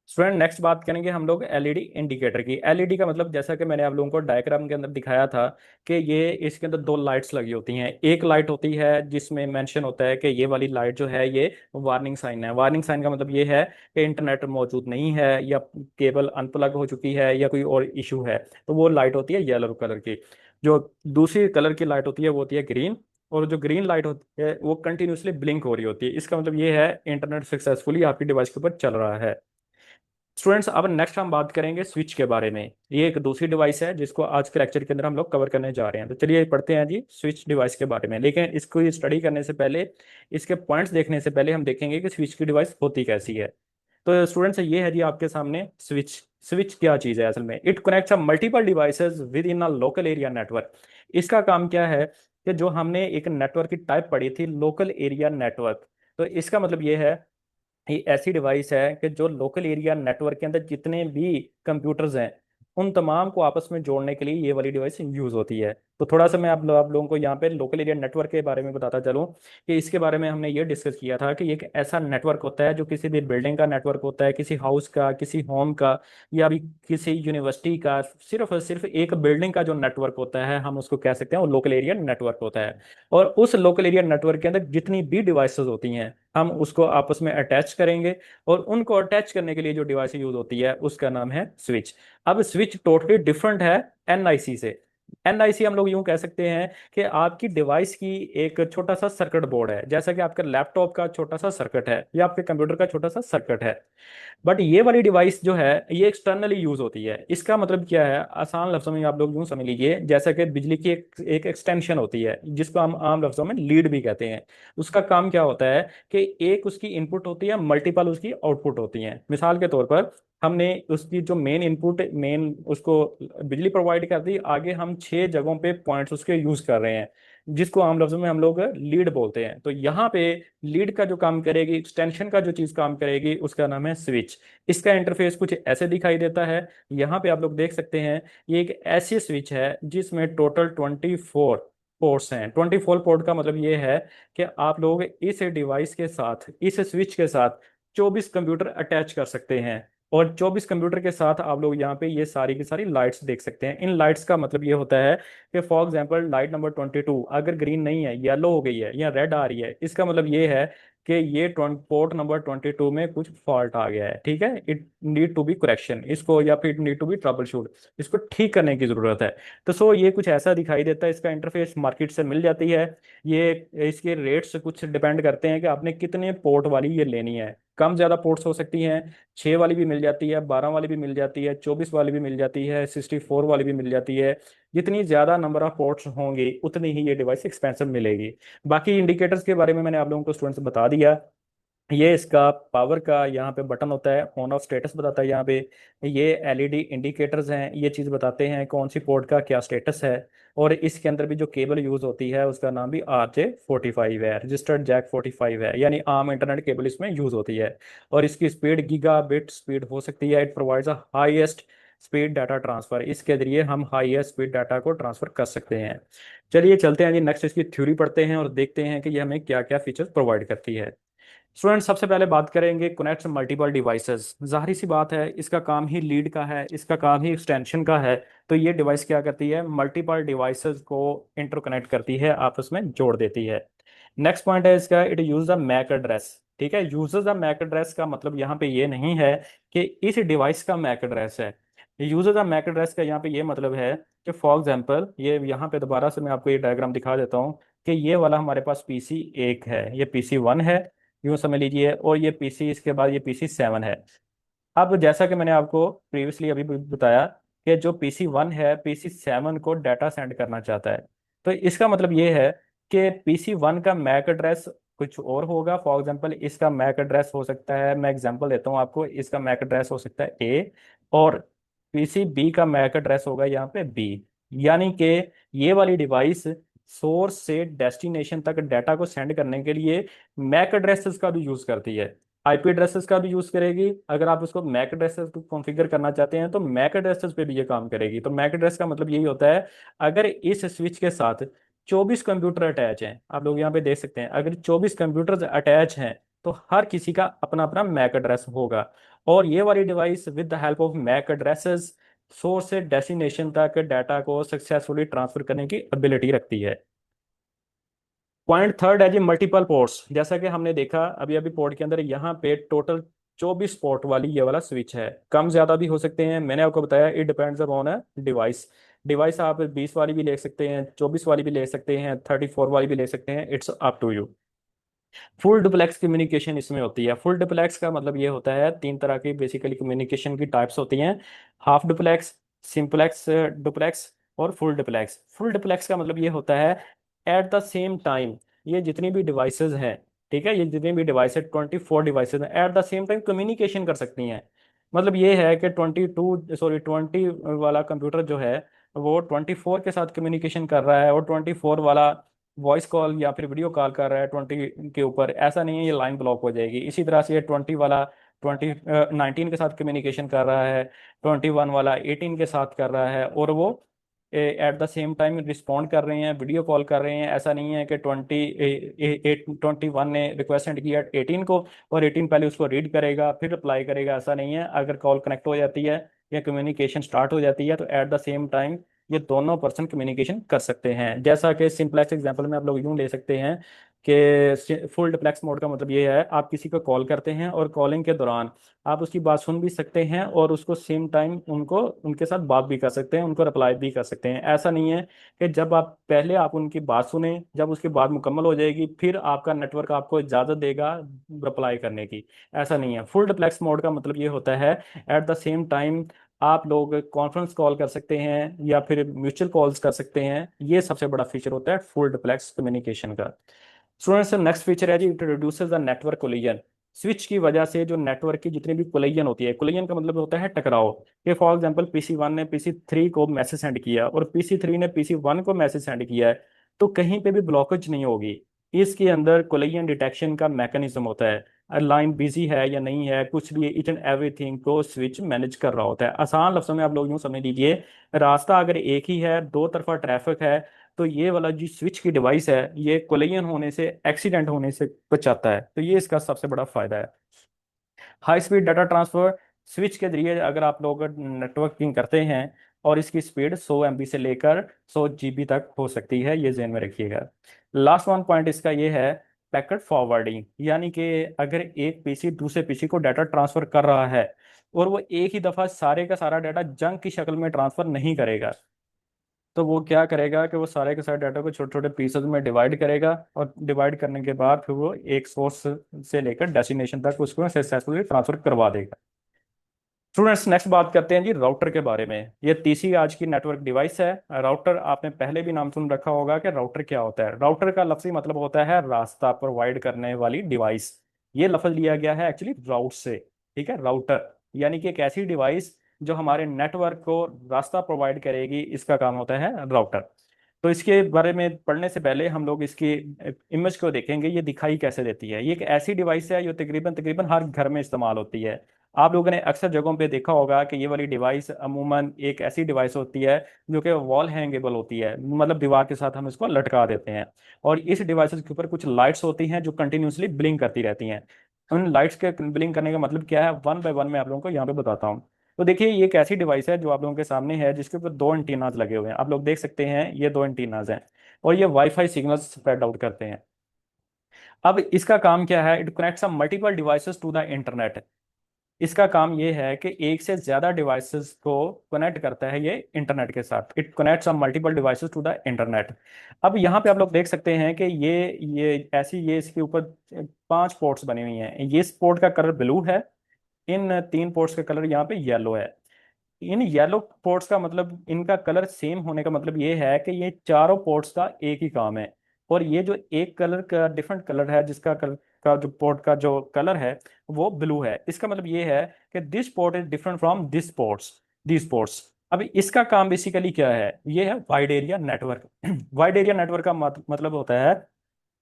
स्टूडेंट नेक्स्ट बात करेंगे हम लोग एलईडी इंडिकेटर की। एलईडी का मतलब जैसा कि मैंने आप लोगों को डायग्राम के अंदर दिखाया था कि ये इसके अंदर दो लाइट्स लगी होती हैं। एक लाइट होती है जिसमें मेंशन होता है कि ये वाली लाइट जो है ये वार्निंग साइन है। वार्निंग साइन का मतलब ये है कि इंटरनेट मौजूद नहीं है, या केबल अनप्लग हो चुकी है, या कोई और इशू है, तो वो लाइट होती है येलो कलर की। जो दूसरी कलर की लाइट होती है वो होती है ग्रीन, और जो ग्रीन लाइट होती है वो कंटिन्यूसली ब्लिंक हो रही होती है। इसका मतलब ये है इंटरनेट सक्सेसफुली आपकी डिवाइस के ऊपर चल रहा है। स्टूडेंट्स अब नेक्स्ट हम बात करेंगे स्विच के बारे में। ये एक दूसरी डिवाइस है जिसको आज के लेक्चर के अंदर हम लोग कवर करने जा रहे हैं। तो चलिए पढ़ते हैं जी स्विच डिवाइस के बारे में। लेकिन इसको स्टडी करने से पहले, इसके पॉइंट्स देखने से पहले हम देखेंगे कि स्विच की डिवाइस होती कैसी है। तो स्टूडेंट्स ये है जी आपके सामने स्विच। स्विच क्या चीज़ है असल में? It connects multiple devices with in a local area network. इसका काम क्या है कि जो हमने एक नेटवर्क की टाइप पढ़ी थी लोकल एरिया नेटवर्क, तो इसका मतलब ये है ये ऐसी डिवाइस है कि जो लोकल एरिया नेटवर्क के अंदर जितने भी कंप्यूटर्स हैं उन तमाम को आपस में जोड़ने के लिए ये वाली डिवाइस यूज होती है। तो थोड़ा सा मैं आप लोगों को यहाँ पे लोकल एरिया नेटवर्क के बारे में बताता चलूँ कि इसके बारे में हमने ये डिस्कस किया था कि ये एक ऐसा नेटवर्क होता है जो किसी भी बिल्डिंग का नेटवर्क होता है, किसी हाउस का, किसी होम का, या भी किसी यूनिवर्सिटी का। सिर्फ और सिर्फ एक बिल्डिंग का जो नेटवर्क होता है हम उसको कह सकते हैं वो लोकल एरिया नेटवर्क होता है। और उस लोकल एरिया नेटवर्क के अंदर जितनी भी डिवाइसेस होती हैं हम उसको आपस में अटैच करेंगे, और उनको अटैच करने के लिए जो डिवाइस यूज होती है उसका नाम है स्विच। अब स्विच टोटली डिफरेंट है एनआईसी से। एनआईसी हम लोग यूं कह सकते हैं कि आपकी डिवाइस की एक छोटा सा सर्किट बोर्ड है, जैसा कि आपके लैपटॉप का छोटा सा सर्किट है या आपके कंप्यूटर का छोटा सा सर्किट है। बट ये वाली डिवाइस जो है ये एक्सटर्नली यूज होती है। इसका मतलब क्या है, आसान लफ्जों में आप लोग यूं समझ लीजिए जैसा कि बिजली की एक एक्सटेंशन होती है जिसको हम आम लफ्जों में लीड भी कहते हैं। उसका काम क्या होता है कि एक उसकी इनपुट होती है, मल्टीपल उसकी आउटपुट होती हैं। मिसाल के तौर पर हमने उसकी जो मेन इनपुट मेन उसको बिजली प्रोवाइड कर दी, आगे हम 6 जगहों पे पॉइंट्स उसके यूज कर रहे हैं जिसको आम लफ्जों में हम लोग लीड बोलते हैं। तो यहाँ पे लीड का जो काम करेगी, एक्सटेंशन का जो चीज काम करेगी, उसका नाम है स्विच। इसका इंटरफेस कुछ ऐसे दिखाई देता है। यहाँ पे आप लोग देख सकते हैं ये एक ऐसी स्विच है जिसमें टोटल 24 पोर्ट्स हैं। 24 पोर्ट का मतलब ये है कि आप लोग इस डिवाइस के साथ, इस स्विच के साथ 24 कंप्यूटर अटैच कर सकते हैं। और 24 कंप्यूटर के साथ आप लोग यहाँ पे ये सारी की सारी लाइट्स देख सकते हैं। इन लाइट्स का मतलब ये होता है कि फॉर एग्जांपल लाइट नंबर 22 अगर ग्रीन नहीं है, येलो हो गई है या रेड आ रही है, इसका मतलब ये है कि ये पोर्ट नंबर 22 में कुछ फॉल्ट आ गया है। ठीक है, it need to be correction इसको, या फिर it need to be troubleshoot, इसको ठीक करने की जरूरत है। तो सो ये कुछ ऐसा दिखाई देता है। इसका इंटरफेस मार्केट से मिल जाती है। ये इसके रेट्स कुछ डिपेंड करते हैं कि आपने कितने पोर्ट वाली ये लेनी है। कम ज्यादा पोर्ट्स हो सकती हैं, 6 वाली भी मिल जाती है, 12 वाली भी मिल जाती है, 24 वाली भी मिल जाती है, 64 वाली भी मिल जाती है। जितनी ज्यादा नंबर ऑफ पोर्ट्स होंगे उतनी ही ये डिवाइस एक्सपेंसिव मिलेगी। बाकी इंडिकेटर्स के बारे में मैंने आप लोगों को स्टूडेंट्स बता दिया। ये इसका पावर का यहाँ पे बटन होता है, ऑन ऑफ स्टेटस बताता है यहाँ पे। ये एलईडी इंडिकेटर्स हैं, ये चीज़ बताते हैं कौन सी पोर्ट का क्या स्टेटस है। और इसके अंदर भी जो केबल यूज होती है उसका नाम भी RJ45 है, रजिस्टर्ड जैक 45 है, यानी आम इंटरनेट केबल इसमें यूज होती है। और इसकी स्पीड गीगा बिट स्पीड हो सकती है। It provides a highest speed data transfer, इसके जरिए हम हाईएस्ट स्पीड डाटा को ट्रांसफर कर सकते हैं। चलिए चलते हैं जी, नेक्स्ट इसकी थ्योरी पढ़ते हैं और देखते हैं कि ये हमें क्या क्या फीचर्स प्रोवाइड करती है। स्टूडेंट सबसे पहले बात करेंगे कनेक्ट मल्टीपल डिवाइसेस। जाहिर सी बात है इसका काम ही लीड का है, इसका काम ही एक्सटेंशन का है। तो ये डिवाइस क्या करती है, मल्टीपल डिवाइसेस को इंटरकनेक्ट करती है, आपस में जोड़ देती है। नेक्स्ट पॉइंट है इसका, it use the MAC address. ठीक है, यूजेस द मैक एड्रेस का मतलब यहाँ पे ये नहीं है कि इस डिवाइस का मैक एड्रेस है। यूजेस द मैक एड्रेस का यहाँ पे ये मतलब है कि फॉर एग्जांपल ये यहाँ पे दोबारा से मैं आपको ये डायग्राम दिखा देता हूँ कि ये वाला हमारे पास PC 1 है, ये PC 1 है, यूं समझ लीजिए। और ये पीसी, इसके बाद ये PC 7 है। अब जैसा कि मैंने आपको प्रीवियसली अभी भी बताया कि जो PC 1 है PC 7 को डाटा सेंड करना चाहता है। तो इसका मतलब ये है कि PC 1 का मैक एड्रेस कुछ और होगा। फॉर एग्जांपल इसका मैक एड्रेस हो सकता है, मैं एग्जांपल देता हूँ आपको, इसका मैक एड्रेस हो सकता है A, और PC 2 का मैक एड्रेस होगा यहाँ पे B। यानी कि ये वाली डिवाइस सोर्स से डेस्टिनेशन तक डाटा को सेंड करने के लिए मैक एड्रेसेस का भी यूज करती है, आईपी एड्रेसेस का भी यूज करेगी। अगर आप उसको मैक एड्रेसेस को कॉन्फ़िगर करना चाहते हैं तो मैक एड्रेसेस पे भी ये काम करेगी। तो मैक एड्रेस का मतलब यही होता है, अगर इस स्विच के साथ 24 कंप्यूटर अटैच हैं, आप लोग यहाँ पे देख सकते हैं, अगर 24 कंप्यूटर अटैच हैं तो हर किसी का अपना अपना मैक एड्रेस होगा। और ये वाली device with the help of MAC addresses source से डेस्टिनेशन तक डाटा को सक्सेसफुली ट्रांसफर करने की एबिलिटी रखती है। पॉइंट थर्ड है जी मल्टीपल पोर्ट्स। जैसा कि हमने देखा अभी अभी पोर्ट के अंदर, यहाँ पे टोटल 24 पोर्ट वाली ये वाला स्विच है। कम ज्यादा भी हो सकते हैं, मैंने आपको बताया it depends upon a device. Device आप 20 वाली भी ले सकते हैं, 24 वाली भी ले सकते हैं, 34 वाली भी ले सकते हैं, it's up to you. Full duplex communication इसमें होती है। फुल डुप्लेक्स का मतलब ये होता है, 3 तरह की बेसिकली कम्युनिकेशन की टाइप्स होती हैं, हाफ डुप्लेक्स, सिंपलेक्स डुप्लेक्स और फुल डुप्लेक्स। फुल डुप्लेक्स का मतलब ये होता है एट द सेम टाइम ये जितनी भी डिवाइसेस हैं, ठीक है, ये जितनी भी डिवाइसेस 24 डिवाइसेस हैं, at the same time communication कर सकती हैं। मतलब ये है कि 20 वाला कंप्यूटर जो है वो 24 के साथ कम्युनिकेशन कर रहा है, और 24 वाला वॉइस कॉल या फिर वीडियो कॉल कर रहा है 20 के ऊपर, ऐसा नहीं है ये लाइन ब्लॉक हो जाएगी। इसी तरह से ये 20 वाला 19 के साथ कम्युनिकेशन कर रहा है, 21 वाला 18 के साथ कर रहा है, और वो at the same time respond कर रहे हैं, वीडियो कॉल कर रहे हैं। ऐसा नहीं है कि 21 ने रिक्वेस्ट सेंड किया 18 को और 18 पहले उसको रीड करेगा फिर रिप्लाई करेगा, ऐसा नहीं है। अगर कॉल कनेक्ट हो जाती है या कम्युनिकेशन स्टार्ट हो जाती है तो एट द सेम टाइम ये दोनों पर्सन कम्युनिकेशन कर सकते हैं। जैसा कि सिंपलेक्स एग्जांपल में आप लोग यूं ले सकते हैं, कि फुल डुप्लेक्स मोड का मतलब ये है आप किसी को कॉल करते हैं और कॉलिंग के दौरान आप उसकी बात सुन भी सकते हैं और उसको सेम टाइम उनको उनके साथ बात भी कर सकते हैं, उनको रिप्लाई भी कर सकते हैं। ऐसा नहीं है कि जब आप पहले आप उनकी बात सुने, जब उसकी बात मुकम्मल हो जाएगी फिर आपका नेटवर्क आपको इजाज़त देगा रिप्लाई करने की। ऐसा नहीं है। फुल डुप्लेक्स मोड का मतलब ये होता है एट द सेम टाइम आप लोग कॉन्फ्रेंस कॉल कर सकते हैं या फिर म्यूचुअल कॉल्स कर सकते हैं। ये सबसे बड़ा फीचर होता है फुल डुप्लेक्स कम्युनिकेशन का। स्टूडेंट्स, नेक्स्ट फीचर है जी, it reduces the network collision. Switch की वजह से जो नेटवर्क की जितनी भी कोलिजन होती है, कोलिजन का मतलब होता है टकराव। कि फॉर एग्जांपल PC1 ने PC3 को मैसेज सेंड किया और PC3 ने PC1 को मैसेज सेंड किया है, तो कहीं पे भी ब्लॉकेज नहीं होगी। इसके अंदर कोलिजन डिटेक्शन का मैकेनिज्म होता है। लाइन बिजी है या नहीं है, कुछ भी ईच एंड एवरीथिंग को स्विच मैनेज कर रहा होता है। आसान लफ्जों में आप लोग यूं समझ लीजिए, रास्ता अगर एक ही है, दो तरफा ट्रैफिक है, तो ये वाला जो स्विच की डिवाइस है ये कोलिजन होने से, एक्सीडेंट होने से बचाता है। तो ये इसका सबसे बड़ा फायदा है। High speed data transfer, switch के जरिए अगर आप लोग नेटवर्किंग करते हैं और इसकी स्पीड 100 MB से लेकर 100 GB तक हो सकती है, ये ध्यान में रखिएगा। लास्ट वन पॉइंट इसका ये है पैकेट फॉरवर्डिंग, यानी कि अगर एक पीसी दूसरे पीसी को डाटा ट्रांसफर कर रहा है और वो एक ही दफा सारे का सारा डाटा जंक की शक्ल में ट्रांसफर नहीं करेगा, तो वो क्या करेगा कि वो सारे के सारे डाटा को छोटे छोटे पीसेस में डिवाइड करेगा और डिवाइड करने के बाद फिर वो एक सोर्स से लेकर डेस्टिनेशन तक उसको सक्सेसफुली ट्रांसफर करवा देगा। स्टूडेंट्स, नेक्स्ट बात करते हैं जी राउटर के बारे में। ये तीसरी आज की नेटवर्क डिवाइस है राउटर। आपने पहले भी नाम सुन रखा होगा कि राउटर क्या होता है। राउटर का लफ्जी मतलब होता है रास्ता प्रोवाइड करने वाली डिवाइस। ये लफ्ज लिया गया है एक्चुअली राउट से। ठीक है, राउटर यानी कि एक ऐसी डिवाइस जो हमारे नेटवर्क को रास्ता प्रोवाइड करेगी, इसका काम होता है राउटर। तो इसके बारे में पढ़ने से पहले हम लोग इसकी इमेज को देखेंगे, ये दिखाई कैसे देती है। ये एक ऐसी डिवाइस है जो तकरीबन तकरीबन हर घर में इस्तेमाल होती है। आप लोगों ने अक्सर जगहों पे देखा होगा कि ये वाली डिवाइस अमूमन एक ऐसी डिवाइस होती है जो कि वॉल हैंगेबल होती है, मतलब दीवार के साथ हम इसको लटका देते हैं। और इस डिवाइस के ऊपर कुछ लाइट्स होती हैं जो कंटिन्यूसली ब्लिंक करती रहती हैं। उन लाइट्स के ब्लिंक करने का मतलब क्या है, वन बाय वन मैं आप लोगों को यहाँ पे बताता हूँ। तो देखिए, ये एक ऐसी डिवाइस है जो आप लोगों के सामने है, जिसके ऊपर दो एंटीनाज लगे हुए हैं। आप लोग देख सकते हैं ये दो एंटीनाज हैं और ये वाईफाई सिग्नल स्प्रेड आउट करते हैं। अब इसका काम क्या है, it connects multiple devices to the internet. इसका काम ये है कि एक से ज्यादा डिवाइसेस को कनेक्ट करता है ये इंटरनेट के साथ। It connects multiple devices to the internet. अब यहाँ पे आप लोग देख सकते हैं कि ये इसके ऊपर 5 पोर्ट्स बनी हुई हैं। ये इस पोर्ट का कलर ब्लू है, इन 3 पोर्ट्स का कलर यहाँ पे येलो है। इन येलो पोर्ट्स का मतलब, इनका कलर सेम होने का मतलब ये है कि ये चारों पोर्ट्स का एक ही काम है। और ये जो एक कलर का डिफरेंट कलर है, जिसका कलर का जो पोर्ट का जो कलर है वो ब्लू है, इसका मतलब ये है कि this port is different from this ports. अब इसका काम बेसिकली क्या है, ये है wide area network. Wide area network का मतलब होता है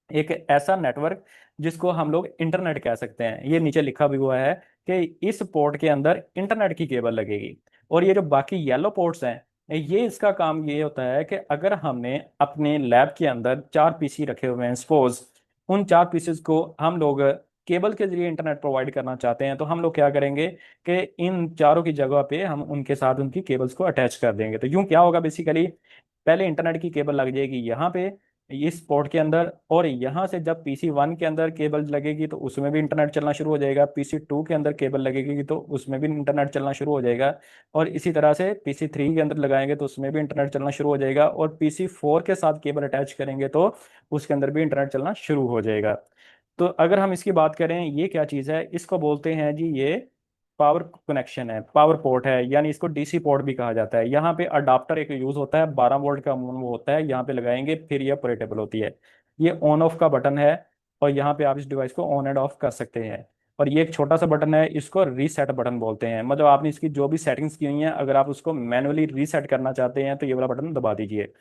एक ऐसा नेटवर्क जिसको हम लोग इंटरनेट कह सकते हैं। ये नीचे लिखा भी हुआ है कि इस पोर्ट के अंदर इंटरनेट की केबल लगेगी। और ये जो बाकी येलो पोर्ट्स हैं, ये इसका काम ये होता है कि अगर हमने अपने लैब के अंदर 4 PC रखे हुए हैं सपोज, उन 4 पीसेस को हम लोग केबल के जरिए इंटरनेट प्रोवाइड करना चाहते हैं, तो हम लोग क्या करेंगे कि इन चारों की जगह पे हम उनके साथ उनकी केबल्स को अटैच कर देंगे। तो यूं क्या होगा बेसिकली, पहले इंटरनेट की केबल लग जाएगी यहाँ पे इस पोर्ट के अंदर, और यहाँ से जब PC1 के अंदर केबल लगेगी तो उसमें भी इंटरनेट चलना शुरू हो जाएगा। PC2 के अंदर केबल लगेगी तो उसमें भी इंटरनेट चलना शुरू हो जाएगा। और इसी तरह से PC3 के अंदर लगाएंगे तो उसमें भी इंटरनेट चलना शुरू हो जाएगा। और PC4 के साथ केबल अटैच करेंगे तो उसके अंदर भी इंटरनेट चलना शुरू हो जाएगा। तो अगर हम इसकी बात करें, ये क्या चीज़ है, इसको बोलते हैं जी ये पावर कनेक्शन है, पावर पोर्ट है, यानी इसको DC पोर्ट भी कहा जाता है। यहाँ पे अडाप्टर एक यूज होता है, 12 वोल्ट का वो होता है, यहाँ पे लगाएंगे फिर ये ऑपरेटेबल होती है। ये ऑन ऑफ का बटन है और यहाँ पे आप इस डिवाइस को ऑन एंड ऑफ कर सकते हैं। और ये एक छोटा सा बटन है, इसको रीसेट बटन बोलते हैं। मतलब आपने इसकी जो भी सेटिंग्स की हुई हैं, अगर आप उसको मैनुअली रीसेट करना चाहते हैं तो ये वाला बटन दबा दीजिए।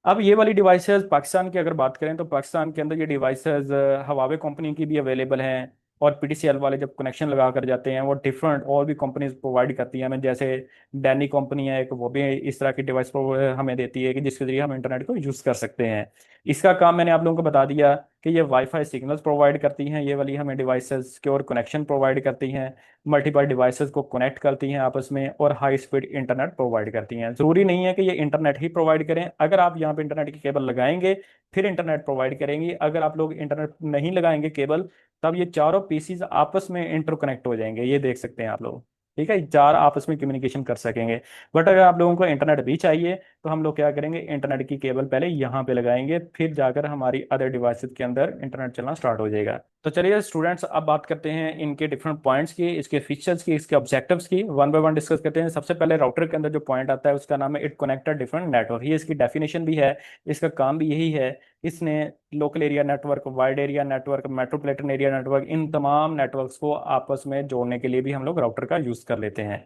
अब ये वाली डिवाइसेस पाकिस्तान की अगर बात करें तो पाकिस्तान के अंदर ये डिवाइसेस हवावे कंपनी की भी अवेलेबल हैं, और पीटीसीएल वाले जब कनेक्शन लगा कर जाते हैं, वो डिफरेंट और भी कंपनीज प्रोवाइड करती हैं हमें, जैसे डैनी कंपनी है एक, वो भी इस तरह की डिवाइस हमें देती है कि जिसके जरिए हम इंटरनेट को यूज़ कर सकते हैं। इसका काम मैंने आप लोगों को बता दिया कि ये वाईफाई सिग्नल्स प्रोवाइड करती हैं, ये वाली हमें डिवाइसेस सिक्योर कनेक्शन प्रोवाइड करती हैं, मल्टीपल डिवाइसेस को कनेक्ट करती हैं आपस में, और हाई स्पीड इंटरनेट प्रोवाइड करती हैं। ज़रूरी नहीं है कि ये इंटरनेट ही प्रोवाइड करें, अगर आप यहाँ पे इंटरनेट की केबल लगाएंगे फिर इंटरनेट प्रोवाइड करेंगी, अगर आप लोग इंटरनेट नहीं लगाएंगे केबल, तब ये चारों पीसीज आपस में इंटरकनेक्ट हो जाएंगे, ये देख सकते हैं आप लोग। ठीक है, चार आपस में कम्युनिकेशन कर सकेंगे। बट अगर आप लोगों को इंटरनेट भी चाहिए तो हम लोग क्या करेंगे, इंटरनेट की केबल पहले यहाँ पे लगाएंगे, फिर जाकर हमारी अदर डिवाइसेस के अंदर इंटरनेट चलना स्टार्ट हो जाएगा। तो चलिए स्टूडेंट्स, अब बात करते हैं इनके डिफरेंट पॉइंट्स की, इसके फीचर्स की, इसके ऑब्जेक्टिव्स की, वन बाय वन डिस्कस करते हैं। सबसे पहले राउटर के अंदर जो पॉइंट आता है उसका नाम है इट कनेक्टेड डिफरेंट नेटवर्क, ये इसकी डेफिनेशन भी है, इसका काम भी यही है। इसने local area network, wide area network, metropolitan area network, इन तमाम नेटवर्क्स को आपस में जोड़ने के लिए भी हम लोग राउटर का यूज कर लेते हैं।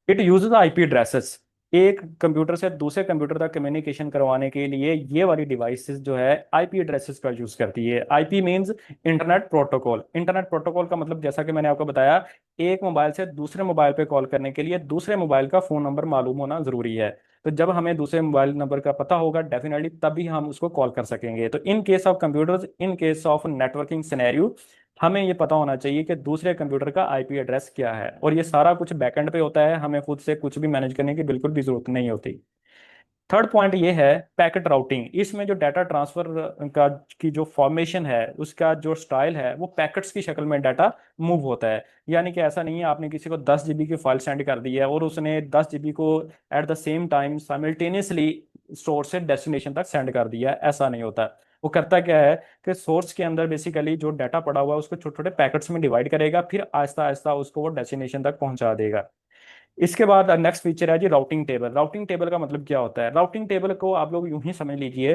इट यूजेस आईपी एड्रेसेस, एक कंप्यूटर से दूसरे कंप्यूटर तक कम्युनिकेशन करवाने के लिए ये वाली डिवाइसेस जो है आईपी एड्रेसेस का यूज करती है। IP means internet protocol. Internet protocol का मतलब जैसा कि मैंने आपको बताया, एक मोबाइल से दूसरे मोबाइल पे कॉल करने के लिए दूसरे मोबाइल का फोन नंबर मालूम होना जरूरी है। तो जब हमें दूसरे मोबाइल नंबर का पता होगा डेफिनेटली तभी हम उसको कॉल कर सकेंगे। तो in case of computers, in case of networking scenario, हमें ये पता होना चाहिए कि दूसरे कंप्यूटर का आईपी एड्रेस क्या है, और ये सारा कुछ बैकएंड पे होता है, हमें खुद से कुछ भी मैनेज करने की बिल्कुल भी जरूरत नहीं होती। थर्ड पॉइंट ये है पैकेट राउटिंग। इसमें जो डाटा ट्रांसफर का की जो फॉर्मेशन है, उसका जो स्टाइल है, वो पैकेट्स की शक्ल में डाटा मूव होता है। यानी कि ऐसा नहीं है आपने किसी को 10 GB की फाइल सेंड कर दी है और उसने 10 GB को at the same time simultaneously source से डेस्टिनेशन तक सेंड कर दिया है, ऐसा नहीं होता। वो करता क्या है कि सोर्स के अंदर बेसिकली जो डाटा पड़ा हुआ है उसको छोटे छोटे पैकेट्स में डिवाइड करेगा, फिर आहिस्ता आहिस्ता उसको वो डेस्टिनेशन तक पहुंचा देगा। इसके बाद नेक्स्ट फीचर है जी राउटिंग टेबल। राउटिंग टेबल का मतलब क्या होता है? राउटिंग टेबल को आप लोग यूं ही समझ लीजिए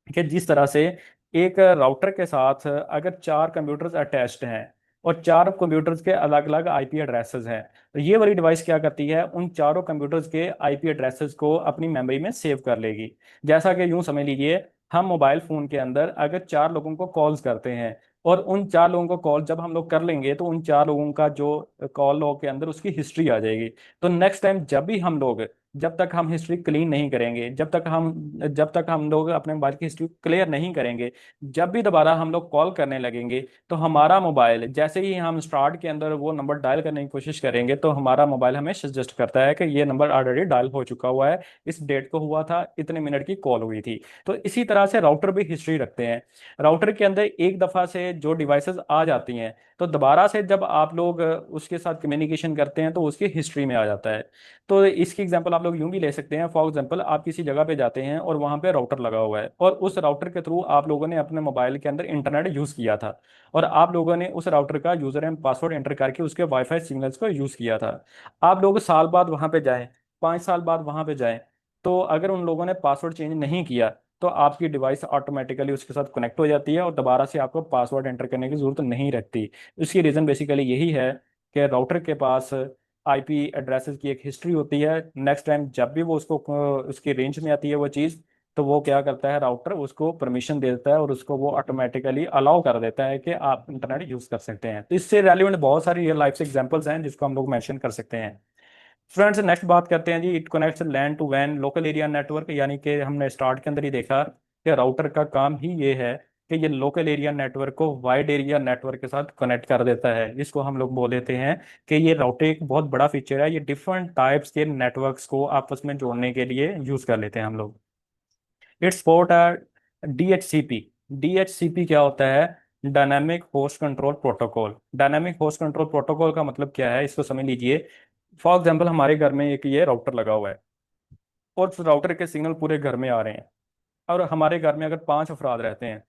कि जिस तरह से एक राउटर के साथ अगर चार कंप्यूटर्स अटैच्ड हैं और चार कंप्यूटर्स के अलग अलग आईपी एड्रेसेस हैं, तो ये वाली डिवाइस क्या करती है, उन चारों कंप्यूटर्स के आईपी एड्रेसेस को अपनी मेमोरी में सेव कर लेगी। जैसा कि यूं समझ लीजिए, हम मोबाइल फोन के अंदर अगर चार लोगों को कॉल्स करते हैं और उन चार लोगों को कॉल जब हम लोग कर लेंगे तो उन चार लोगों का जो कॉल लॉग के अंदर उसकी हिस्ट्री आ जाएगी। तो नेक्स्ट टाइम जब भी हम लोग, जब तक हम हिस्ट्री क्लीन नहीं करेंगे, जब तक हम लोग अपने मोबाइल की हिस्ट्री क्लियर नहीं करेंगे, जब भी दोबारा हम लोग कॉल करने लगेंगे तो हमारा मोबाइल, जैसे ही हम स्टार्ट के अंदर वो नंबर डायल करने की कोशिश करेंगे, तो हमारा मोबाइल हमें सजेस्ट करता है कि ये नंबर ऑलरेडी डायल हो चुका हुआ है, इस डेट को हुआ था, इतने मिनट की कॉल हुई थी। तो इसी तरह से राउटर भी हिस्ट्री रखते हैं। राउटर के अंदर एक दफ़ा से जो डिवाइसेस आ जाती हैं, तो दोबारा से जब आप लोग उसके साथ कम्युनिकेशन करते हैं तो उसकी हिस्ट्री में आ जाता है। तो इसकी एग्जांपल आप लोग यूं भी ले सकते हैं, फॉर एग्जांपल आप किसी जगह पे जाते हैं और वहां पे राउटर लगा हुआ है, और उस राउटर के थ्रू आप लोगों ने अपने मोबाइल के अंदर इंटरनेट यूज़ किया था, और आप लोगों ने उस राउटर का यूज़र एंड पासवर्ड एंटर करके उसके वाईफाई सिग्नल्स को यूज़ किया था। आप लोग साल बाद वहां पे जाएं, 5 साल बाद वहां पे जाएं, तो अगर उन लोगों ने पासवर्ड चेंज नहीं किया तो आपकी डिवाइस ऑटोमेटिकली उसके साथ कनेक्ट हो जाती है और दोबारा से आपको पासवर्ड एंटर करने की जरूरत नहीं रहती। इसकी रीज़न बेसिकली यही है कि राउटर के पास आईपी एड्रेसेस की एक हिस्ट्री होती है। नेक्स्ट टाइम जब भी वो उसको उसकी रेंज में आती है वो चीज़, तो वो क्या करता है, राउटर उसको परमिशन दे देता है और उसको वो ऑटोमेटिकली अलाउ कर देता है कि आप इंटरनेट यूज़ कर सकते हैं। तो इससे रेलिवेंट बहुत सारी रियल लाइफ से एग्जांपल्स हैं जिसको हम लोग मेंशन कर सकते हैं। फ्रेंड्स, नेक्स्ट बात करते हैं जी, इट कनेक्ट्स लैन टू वैन लोकल एरिया नेटवर्क। यानी कि हमने स्टार्ट के अंदर ही देखा कि राउटर का काम ही ये है कि ये लोकल एरिया नेटवर्क को वाइड एरिया नेटवर्क के साथ कनेक्ट कर देता है। इसको हम लोग बोल देते हैं कि ये राउटर एक बहुत बड़ा फीचर है, ये डिफरेंट टाइप्स के नेटवर्क्स को आपस में जोड़ने के लिए यूज कर लेते हैं हम लोग। इट्स सपोर्ट है डीएचसीपी। डीएचसीपी क्या होता है? Dynamic host control protocol. Dynamic host control protocol का मतलब क्या है, इसको समझ लीजिए। फॉर एग्जाम्पल हमारे घर में एक ये राउटर लगा हुआ है और उस राउटर के सिग्नल पूरे घर में आ रहे हैं, और हमारे घर में अगर 5 अफराद रहते हैं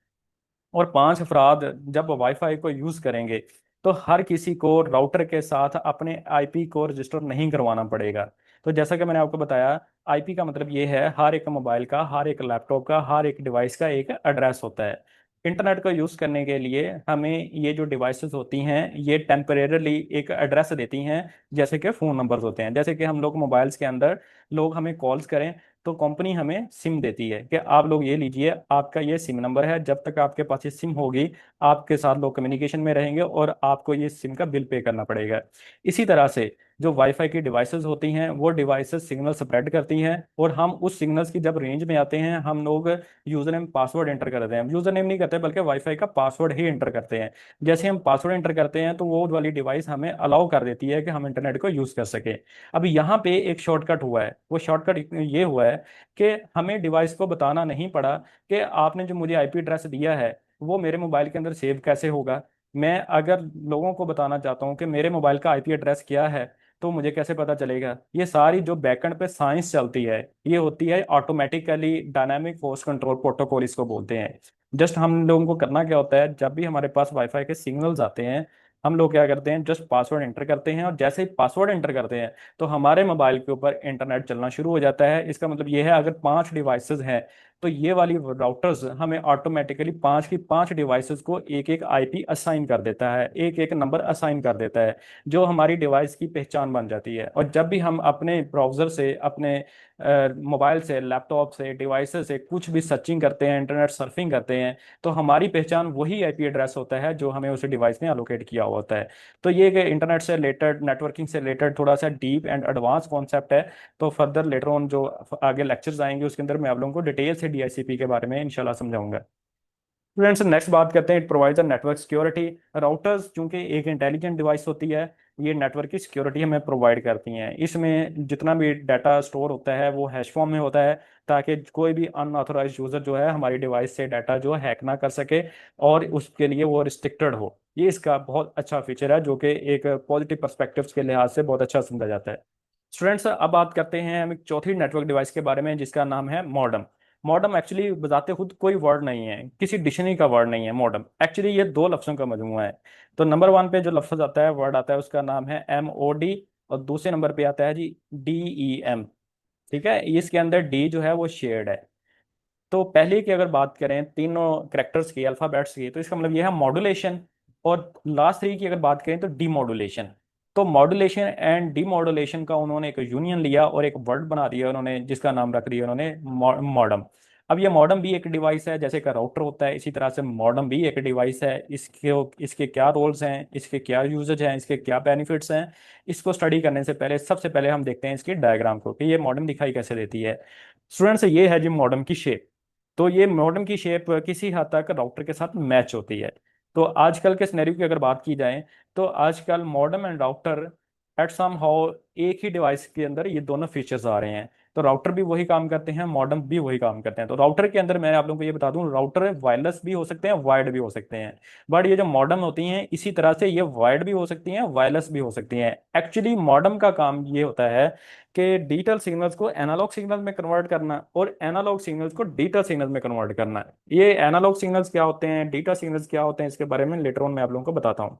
और 5 अफराद जब वाईफाई को यूज करेंगे, तो हर किसी को राउटर के साथ अपने आईपी को रजिस्टर नहीं करवाना पड़ेगा। तो जैसा कि मैंने आपको बताया, आईपी का मतलब ये है हर एक मोबाइल का, हर एक लैपटॉप का, हर एक डिवाइस का एक एड्रेस होता है। इंटरनेट को यूज करने के लिए हमें ये जो डिवाइसेस होती हैं ये टेम्परेरली एक एड्रेस देती हैं, जैसे कि फ़ोन नंबर्स होते हैं। जैसे कि हम लोग मोबाइल्स के अंदर लोग हमें कॉल्स करें तो कंपनी हमें सिम देती है कि आप लोग ये लीजिए, आपका ये सिम नंबर है, जब तक आपके पास ये सिम होगी आपके साथ लोग कम्युनिकेशन में रहेंगे और आपको ये सिम का बिल पे करना पड़ेगा। इसी तरह से जो वाईफाई की डिवाइसेस होती हैं वो डिवाइसेस सिग्नल स्प्रेड करती हैं, और हम उस सिग्नल्स की जब रेंज में आते हैं हम लोग यूजर नेम पासवर्ड एंटर करते हैं। यूजर नेम नहीं करते बल्कि वाईफाई का पासवर्ड ही एंटर करते हैं। जैसे हम पासवर्ड एंटर करते हैं तो वो वाली डिवाइस हमें अलाउ कर देती है कि हम इंटरनेट को यूज कर सके। अब यहाँ पे एक शॉर्टकट हुआ है, वो शॉर्टकट ये हुआ है कि हमें डिवाइस को बताना नहीं पड़ा कि आपने जो मुझे आईपी एड्रेस दिया है वो मेरे मोबाइल के अंदर सेव कैसे होगा। मैं अगर लोगों को बताना चाहता हूँ कि मेरे मोबाइल का आईपी एड्रेस क्या है तो मुझे कैसे पता चलेगा। ये सारी जो बैकएंड पे साइंस चलती है ये होती है automatically dynamic host control protocol इसको बोलते हैं। जस्ट हम लोगों को करना क्या होता है, जब भी हमारे पास वाईफाई के सिग्नल्स आते हैं हम लोग क्या करते हैं, जस्ट पासवर्ड एंटर करते हैं, और जैसे ही पासवर्ड एंटर करते हैं तो हमारे मोबाइल के ऊपर इंटरनेट चलना शुरू हो जाता है। इसका मतलब ये है अगर 5 डिवाइसेस हैं तो ये वाली राउटर्स हमें ऑटोमेटिकली 5 की 5 डिवाइसेस को एक एक आईपी असाइन कर देता है, एक एक नंबर असाइन कर देता है, जो हमारी डिवाइस की पहचान बन जाती है। और जब भी हम अपने ब्राउजर से, अपने मोबाइल से, लैपटॉप से, डिवाइसेस से कुछ भी सर्चिंग करते हैं, इंटरनेट सर्फिंग करते हैं, तो हमारी पहचान वही आईपी एड्रेस होता है जो हमें उस डिवाइस में एलोकेट किया हुआ होता है। तो ये कि इंटरनेट से रिलेटेड, नेटवर्किंग से रिलेटेड थोड़ा सा डीप एंड एडवांस कॉन्सेप्ट है। तो फर्दर लेटर ऑन जो आगे लेक्चर्स आएंगे उसके अंदर मैं आप लोगों को डिटेल से डीएचसीपी के बारे में इंशाल्लाह समझाऊंगा। स्टूडेंट्स नेक्स्ट बात करते हैं, it provides a network security. Routers चूंकि एक इंटेलिजेंट डिवाइस होती है, ये नेटवर्क की सिक्योरिटी हमें प्रोवाइड करती हैं। इसमें जितना भी डाटा स्टोर होता है वो हैश फॉर्म में होता है, ताकि कोई भी अनऑथोराइज यूजर जो है हमारी डिवाइस से डाटा जो हैक ना कर सके, और उसके लिए वो रिस्ट्रिक्टेड हो। ये इसका बहुत अच्छा फीचर है जो कि एक पॉजिटिव पर्सपेक्टिव के लिहाज से बहुत अच्छा समझा जाता है। स्टूडेंट्स अब बात करते हैं हम एक चौथी नेटवर्क डिवाइस के बारे में जिसका नाम है मॉडेम। मॉडेम एक्चुअली बजाते खुद कोई वर्ड नहीं है, किसी डिक्शनरी का वर्ड नहीं है। मॉडेम एक्चुअली ये 2 लफ्ज़ों का मजमूआ है। तो नंबर 1 पे जो लफ्ज़ आता है, वर्ड आता है, उसका नाम है MOD, और दूसरे नंबर पे आता है जी DEM। ठीक है, इसके अंदर डी जो है वो शेयर्ड है। तो पहले की अगर बात करें तीनों करेक्टर्स की, अल्फाबेट्स की, तो इसका मतलब यह है मॉड्यूलेशन। और लास्ट 3 की अगर बात करें तो डीमॉड्यूलेशन। तो मॉड्यूलेशन एंड डीमॉड्यूलेशन का उन्होंने एक यूनियन लिया और एक वर्ड बना दिया उन्होंने, जिसका नाम रख दिया उन्होंने मॉडम। अब ये मॉडम भी एक डिवाइस है, जैसे का राउटर होता है इसी तरह से मॉडम भी एक डिवाइस है। इसके इसके क्या रोल्स हैं, इसके क्या यूजेज हैं, इसके क्या बेनिफिट्स हैं, इसको स्टडी करने से पहले सबसे पहले हम देखते हैं इसकी डायग्राम को कि ये मॉडम दिखाई कैसे देती है। स्टूडेंट्स ये है जी मॉडम की शेप। तो ये मॉडेम की शेप किसी हद तक राउटर के साथ मैच होती है। तो आजकल के सिनेरियो की अगर बात की जाए तो आजकल modem and router at somehow एक ही डिवाइस के अंदर ये दोनों फीचर्स आ रहे हैं। तो राउटर भी वही काम करते हैं, मॉडेम भी वही काम करते हैं। तो राउटर के अंदर मैं आप लोगों को ये बता दूं, राउटर वायरलेस भी हो सकते हैं, वायर्ड भी हो सकते हैं। बट ये जो मॉडेम होती हैं इसी तरह से ये वायर्ड भी हो सकती हैं, वायरलेस भी हो सकती हैं। एक्चुअली मॉडेम का काम ये होता है कि डिजिटल सिग्नल्स को एनालॉग सिग्नल में कन्वर्ट करना और एनालॉग सिग्नल्स को डिजिटल सिग्नल में कन्वर्ट करना। ये एनालॉग सिग्नल्स क्या होते हैं, डिजिटल सिग्नल्स क्या होते हैं, इसके बारे में लेटर ऑन मैं आप लोगों को बताता हूँ।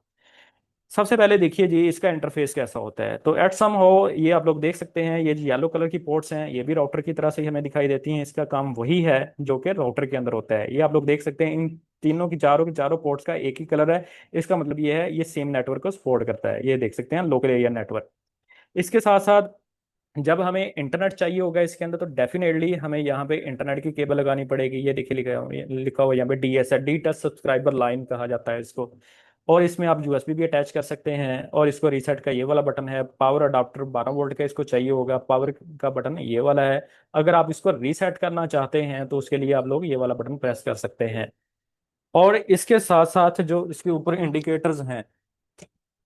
सबसे पहले देखिए जी इसका इंटरफेस कैसा होता है। तो एट सम हो ये आप लोग देख सकते हैं, ये येलो कलर की पोर्ट्स हैं, ये भी राउटर की तरह से ही हमें दिखाई देती हैं। इसका काम वही है जो कि राउटर के अंदर होता है। ये आप लोग देख सकते हैं इन तीनों की चारों पोर्ट्स का एक ही कलर है। इसका मतलब ये है ये सेम नेटवर्क को सपोर्ट करता है। ये देख सकते हैं लोकल एरिया नेटवर्क। इसके साथ साथ जब हमें इंटरनेट चाहिए होगा इसके अंदर तो डेफिनेटली हमें यहाँ पे इंटरनेट की केबल लगानी पड़ेगी। ये देखिए लिखा हुआ यहाँ पे DSL, डिजिटल सब्सक्राइबर लाइन कहा जाता है इसको। और इसमें आप यूएसबी भी अटैच कर सकते हैं। और इसको रीसेट का ये वाला बटन है, पावर अडाप्टर 12 वोल्ट का इसको चाहिए होगा, पावर का बटन ये वाला है। अगर आप इसको रीसेट करना चाहते हैं तो उसके लिए आप लोग ये वाला बटन प्रेस कर सकते हैं। और इसके साथ साथ जो इसके ऊपर इंडिकेटर्स हैं,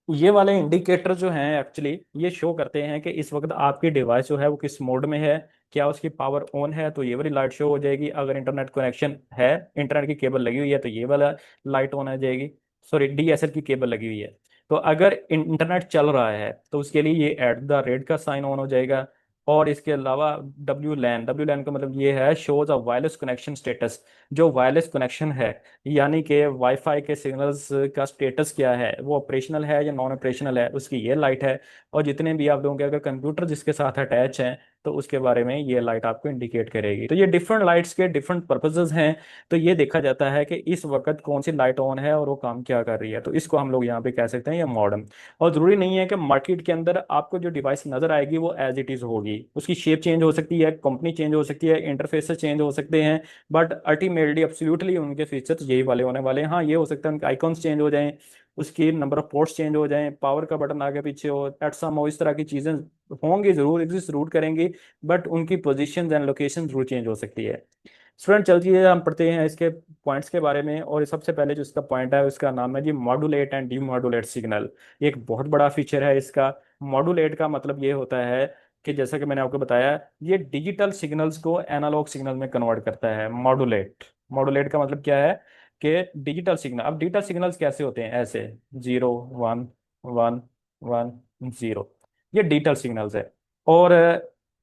ये वाले इंडिकेटर जो हैं एक्चुअली ये शो करते हैं कि इस वक्त आपकी डिवाइस जो है वो किस मोड में है। क्या उसकी पावर ऑन है तो ये वाली लाइट शो हो जाएगी, अगर इंटरनेट कनेक्शन है, इंटरनेट की केबल लगी हुई है तो ये वाला लाइट ऑन आ जाएगी। सॉरी, DSL की केबल लगी हुई है। तो अगर इंटरनेट चल रहा है तो उसके लिए ये एट द रेट का साइन ऑन हो जाएगा। और इसके अलावा डब्ल्यू लैन का मतलब ये है shows a wireless connection status. जो वायरलेस कनेक्शन है यानी कि वाईफाई के सिग्नल्स का स्टेटस क्या है, वो ऑपरेशनल है या नॉन ऑपरेशनल है, उसकी ये लाइट है। और जितने भी आप लोगों के अगर कंप्यूटर जिसके साथ अटैच हैं तो उसके बारे में ये लाइट आपको इंडिकेट करेगी। तो ये डिफरेंट लाइट्स के डिफरेंट पर्पसेस हैं। तो ये देखा जाता है कि इस वक्त कौन सी लाइट ऑन है और वो काम क्या कर रही है, तो इसको हम लोग यहाँ पे कह सकते हैं ये मॉडर्न। और जरूरी नहीं है कि मार्केट के अंदर आपको जो डिवाइस नजर आएगी वो एज इट इज होगी, उसकी शेप चेंज हो सकती है, कंपनी चेंज हो सकती है, इंटरफेसेस चेंज हो सकते हैं, बट अल्टीमेटली एब्सोल्युटली उनके फीचर्स यही वाले होने वाले हैं। हाँ ये हो सकता है उनके आइकॉन्स चेंज हो जाएं, उसकी नंबर ऑफ पोर्ट्स चेंज हो जाएं, पावर का बटन आगे पीछे हो, एट सम हो, इस तरह की चीजें होंगी, जरूर एग्जिस्ट जरूर करेंगी, बट उनकी पोजीशन एंड लोकेशन जरूर चेंज हो सकती है। स्टूडेंट चलिए हम पढ़ते हैं इसके पॉइंट्स के बारे में। और सबसे पहले जो इसका पॉइंट है उसका नाम है जी मॉडुलेट एंड डीमॉडुलेट सिग्नल। ये एक बहुत बड़ा फीचर है इसका। मॉडुलेट का मतलब ये होता है कि जैसा कि मैंने आपको बताया, ये डिजिटल सिग्नल्स को एनालॉग सिग्नल में कन्वर्ट करता है। मॉडुलेट, मॉडुलेट का मतलब क्या है कि डिजिटल सिग्नल, अब डिजिटल सिग्नल्स कैसे होते हैं, ऐसे 0 1 1 1 0, ये डिजिटल सिग्नल्स है। और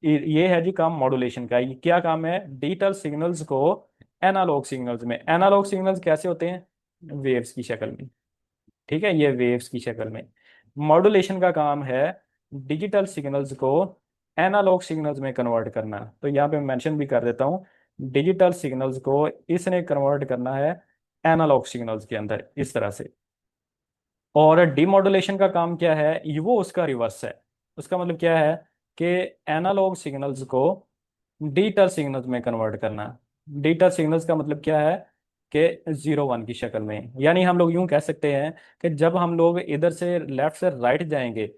ये है जी काम मॉड्यूलेशन का। ये क्या काम है, डिजिटल सिग्नल्स को एनालॉग सिग्नल्स में, एनालॉग सिग्नल्स कैसे होते हैं, वेव्स की शक्ल में, ठीक है, ये वेव्स की शक्ल में। मॉड्यूलेशन का काम है डिजिटल सिग्नल्स को एनालॉग सिग्नल्स में कन्वर्ट करना। तो यहाँ पे मेंशन भी कर देता हूँ, डिजिटल सिग्नल्स को इसने कन्वर्ट करना है एनालॉग सिग्नल्स के अंदर, इस तरह से। और डीमॉड्यूलेशन का काम क्या है, ये वो उसका रिवर्स है। उसका मतलब क्या है कि एनालॉग सिग्नल्स को डिजिटल सिग्नल्स में कन्वर्ट करना। डिजिटल सिग्नल्स का मतलब क्या है कि 0 1 की शक्ल में। यानी हम लोग यूं कह सकते हैं कि जब हम लोग इधर से लेफ्ट से राइट जाएंगे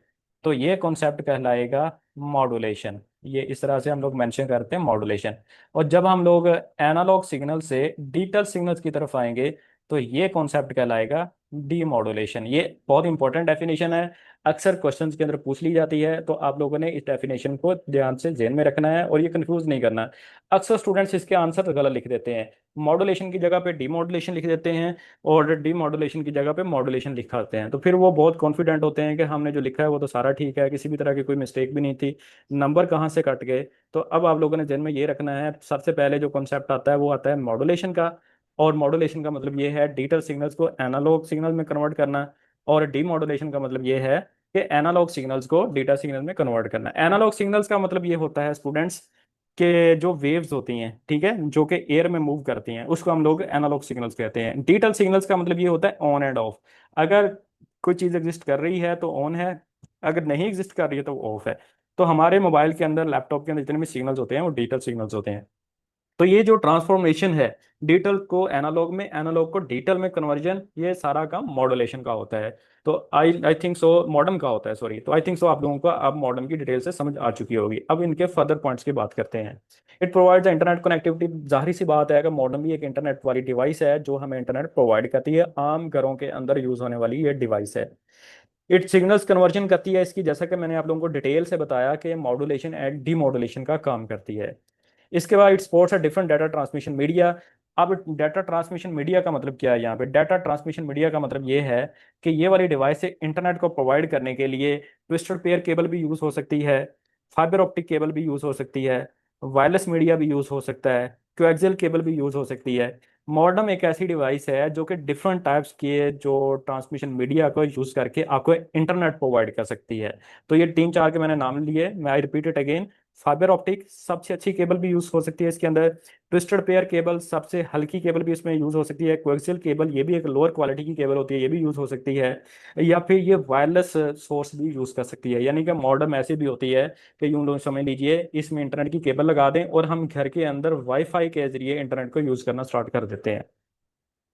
तो ये कॉन्सेप्ट कहलाएगा मॉड्यूलेशन। ये इस तरह से हम लोग मेंशन करते हैं मॉड्यूलेशन। और जब हम लोग एनालॉग सिग्नल से डिजिटल सिग्नल्स की तरफ आएंगे तो ये कॉन्सेप्ट कहलाएगा डीमॉड्यूलेशन। ये बहुत इंपॉर्टेंट डेफिनेशन है, अक्सर क्वेश्चंस के अंदर पूछ ली जाती है, तो आप लोगों ने इस डेफिनेशन को ध्यान से जेन में रखना है और ये कंफ्यूज नहीं करना। अक्सर स्टूडेंट्स इसके आंसर गलत लिख देते हैं, मॉड्यूलेशन की जगह पे डीमॉड्यूलेशन लिख देते हैं और डीमॉड्यूलेशन की जगह पे मॉड्यूलेशन लिखाते हैं। तो फिर वो बहुत कॉन्फिडेंट होते हैं कि हमने जो लिखा है वो तो सारा ठीक है, किसी भी तरह की कोई मिस्टेक भी नहीं थी, नंबर कहाँ से कट गए। तो अब आप लोगों ने जेन में ये रखना है, सबसे पहले जो कॉन्सेप्ट आता है वो आता है मॉड्यूलेशन का। और मॉड्यूलेशन का मतलब ये है डिजिटल सिग्नल्स को एनालॉग सिग्नल में कन्वर्ट करना। और डीमॉड्यूलेशन का मतलब ये है कि एनालॉग सिग्नल्स को डेटा सिग्नल में कन्वर्ट करना। एनालॉग सिग्नल्स का मतलब ये होता है स्टूडेंट्स कि जो वेव्स होती हैं, ठीक है, जो कि एयर में मूव करती हैं, उसको हम लोग एनालॉग सिग्नल्स कहते हैं। डिजिटल सिग्नल्स का मतलब ये होता है ऑन एंड ऑफ। अगर कोई चीज़ एग्जिस्ट कर रही है तो ऑन है, अगर नहीं एग्जिस्ट कर रही है तो ऑफ है। तो हमारे मोबाइल के अंदर, लैपटॉप के अंदर जितने भी सिग्नल्स होते हैं वो डिजिटल सिग्नल्स होते हैं। तो ये जो ट्रांसफॉर्मेशन है डिजिटल को एनालॉग में, एनालॉग को डिजिटल में कन्वर्जन, ये सारा काम मॉड्यूलेशन का होता है। तो आई आई थिंक सो मॉडर्न का होता है, सॉरी। तो आई थिंक सो आप लोगों को अब मॉडर्न की डिटेल से समझ आ चुकी होगी। अब इनके फर्दर पॉइंट्स की बात करते हैं। It provides internet connectivity. जाहिर सी बात है कि मॉडर्न भी एक इंटरनेट वाली डिवाइस है जो हमें इंटरनेट प्रोवाइड करती है, आम घरों के अंदर यूज होने वाली ये डिवाइस है। इट सिग्नल्स कन्वर्जन करती है इसकी, जैसा कि मैंने आप लोगों को डिटेल से बताया कि मॉड्यूलेशन एंड डीमॉड्यूलेशन का काम करती है। इसके बाद it supports a different data transmission media. अब डाटा ट्रांसमिशन मीडिया का मतलब क्या है, यहाँ पे डाटा ट्रांसमिशन मीडिया का मतलब ये है कि ये वाली डिवाइस इंटरनेट को प्रोवाइड करने के लिए ट्विस्टेड पेयर केबल भी यूज हो सकती है, फाइबर ऑप्टिक केबल भी यूज हो सकती है, वायरलेस मीडिया भी यूज हो सकता है, कोएक्सियल केबल भी यूज हो सकती है। मॉडर्न एक ऐसी डिवाइस है जो कि डिफरेंट टाइप्स के जो ट्रांसमिशन मीडिया को यूज करके आपको इंटरनेट प्रोवाइड कर सकती है। तो ये 3 4 के मैंने नाम लिए, मैं I repeat it again. Fibre optic सबसे अच्छी केबल भी यूज हो सकती है इसके अंदर, ट्विस्टेड पेयर केबल सबसे हल्की केबल भी इसमें यूज हो सकती है, कोएक्सियल केबल ये भी एक लोअर क्वालिटी की केबल होती है, ये भी यूज हो सकती है, या फिर ये वायरलेस सोर्स भी यूज कर सकती है। यानी कि मॉडर्न ऐसी भी होती है कि यूं लोग समझ लीजिए इसमें इंटरनेट की केबल लगा दें और हम घर के अंदर वाईफाई के जरिए इंटरनेट को यूज करना स्टार्ट कर देते हैं।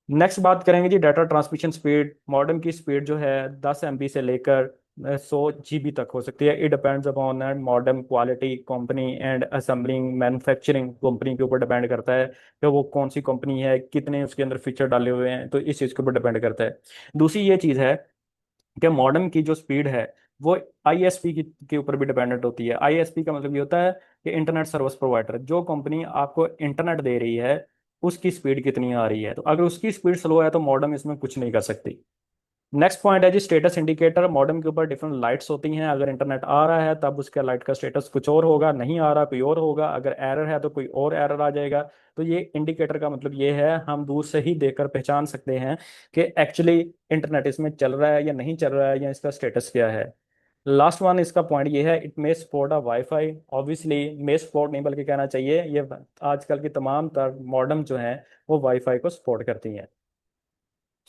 नेक्स्ट बात करेंगे जी डाटा ट्रांसमिशन स्पीड। मॉडेम की स्पीड जो है 10 MB से लेकर 100 GB तक हो सकती है। It depends upon modem quality, company and assembling manufacturing company के ऊपर डिपेंड करता है कि वो कौन सी कंपनी है, कितने उसके अंदर फीचर डाले हुए हैं, तो इस चीज़ के ऊपर डिपेंड करता है। दूसरी ये चीज़ है कि मॉडेम की जो स्पीड है वो आईएसपी के ऊपर भी डिपेंडेंट होती है। आईएसपी का मतलब ये होता है कि इंटरनेट सर्विस प्रोवाइडर, जो कंपनी आपको इंटरनेट दे रही है उसकी स्पीड कितनी आ रही है। तो अगर उसकी स्पीड स्लो है तो मॉडेम इसमें कुछ नहीं कर सकती। नेक्स्ट पॉइंट है जी स्टेटस इंडिकेटर। मॉडेम के ऊपर डिफरेंट लाइट्स होती हैं। अगर इंटरनेट आ रहा है तब उसका लाइट का स्टेटस कुछ और होगा, नहीं आ रहा कोई और होगा, अगर एरर है तो कोई और एरर आ जाएगा। तो ये इंडिकेटर का मतलब ये है, हम दूर से ही देखकर पहचान सकते हैं कि एक्चुअली इंटरनेट इसमें चल रहा है या नहीं चल रहा है, या इसका स्टेटस क्या है। लास्ट वन इसका पॉइंट ये है, it may support a wifi. Obviously may support नहीं बल्कि कहना चाहिए ये आजकल की तमाम तर मॉडर्न जो हैं वो वाईफाई को सपोर्ट करती हैं।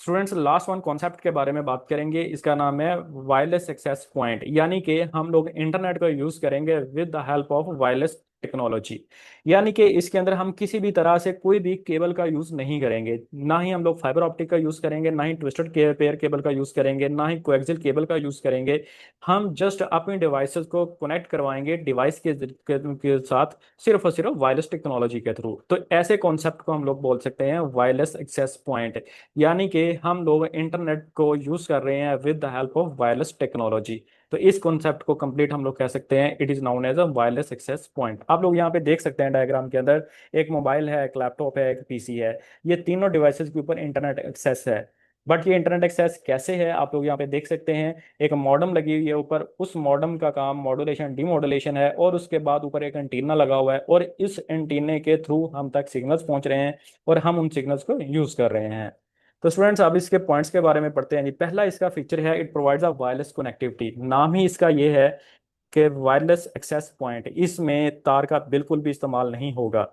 स्टूडेंट्स लास्ट वन कॉन्सेप्ट के बारे में बात करेंगे, इसका नाम है वायरलेस एक्सेस पॉइंट, यानी कि हम लोग इंटरनेट का यूज करेंगे with the help of wireless technology. यानी कि इसके अंदर हम किसी भी तरह से कोई भी केबल का यूज नहीं करेंगे, ना ही हम लोग फाइबर ऑप्टिक का यूज करेंगे, ना ही ट्विस्टेड पेयर केबल का यूज करेंगे, ना ही कोएक्सियल केबल का यूज करेंगे। हम जस्ट अपने डिवाइसेस को कनेक्ट करवाएंगे डिवाइस के साथ सिर्फ और सिर्फ वायरलेस टेक्नोलॉजी के थ्रू। तो ऐसे कॉन्सेप्ट को हम लोग बोल सकते हैं वायरलेस एक्सेस पॉइंट, यानी कि हम लोग इंटरनेट को यूज कर रहे हैं with the help of wireless technology. तो इस कॉन्सेप्ट को कंप्लीट हम लोग कह सकते हैं it is known as a wireless access point. आप लोग यहाँ पे देख सकते हैं डायग्राम के अंदर, एक मोबाइल है, एक लैपटॉप है, एक पीसी है। ये तीनों डिवाइसेस के ऊपर इंटरनेट एक्सेस है। बट ये इंटरनेट एक्सेस कैसे है आप लोग यहाँ पे देख सकते हैं, एक मॉडेम लगी हुई है ऊपर, उस मॉडेम का काम मॉड्यूलेशन डीमॉड्यूलेशन है, और उसके बाद ऊपर एक एंटीना लगा हुआ है, और इस एंटीने के थ्रू हम तक सिग्नल्स पहुंच रहे हैं और हम उन सिग्नल्स को यूज कर रहे हैं। तो स्टूडेंट्स अब इसके पॉइंट्स के बारे में पढ़ते हैं जी। पहला इसका फीचर है it provides a wireless connectivity. नाम ही इसका ये है कि वायरलेस एक्सेस पॉइंट, इसमें तार का बिल्कुल भी इस्तेमाल नहीं होगा।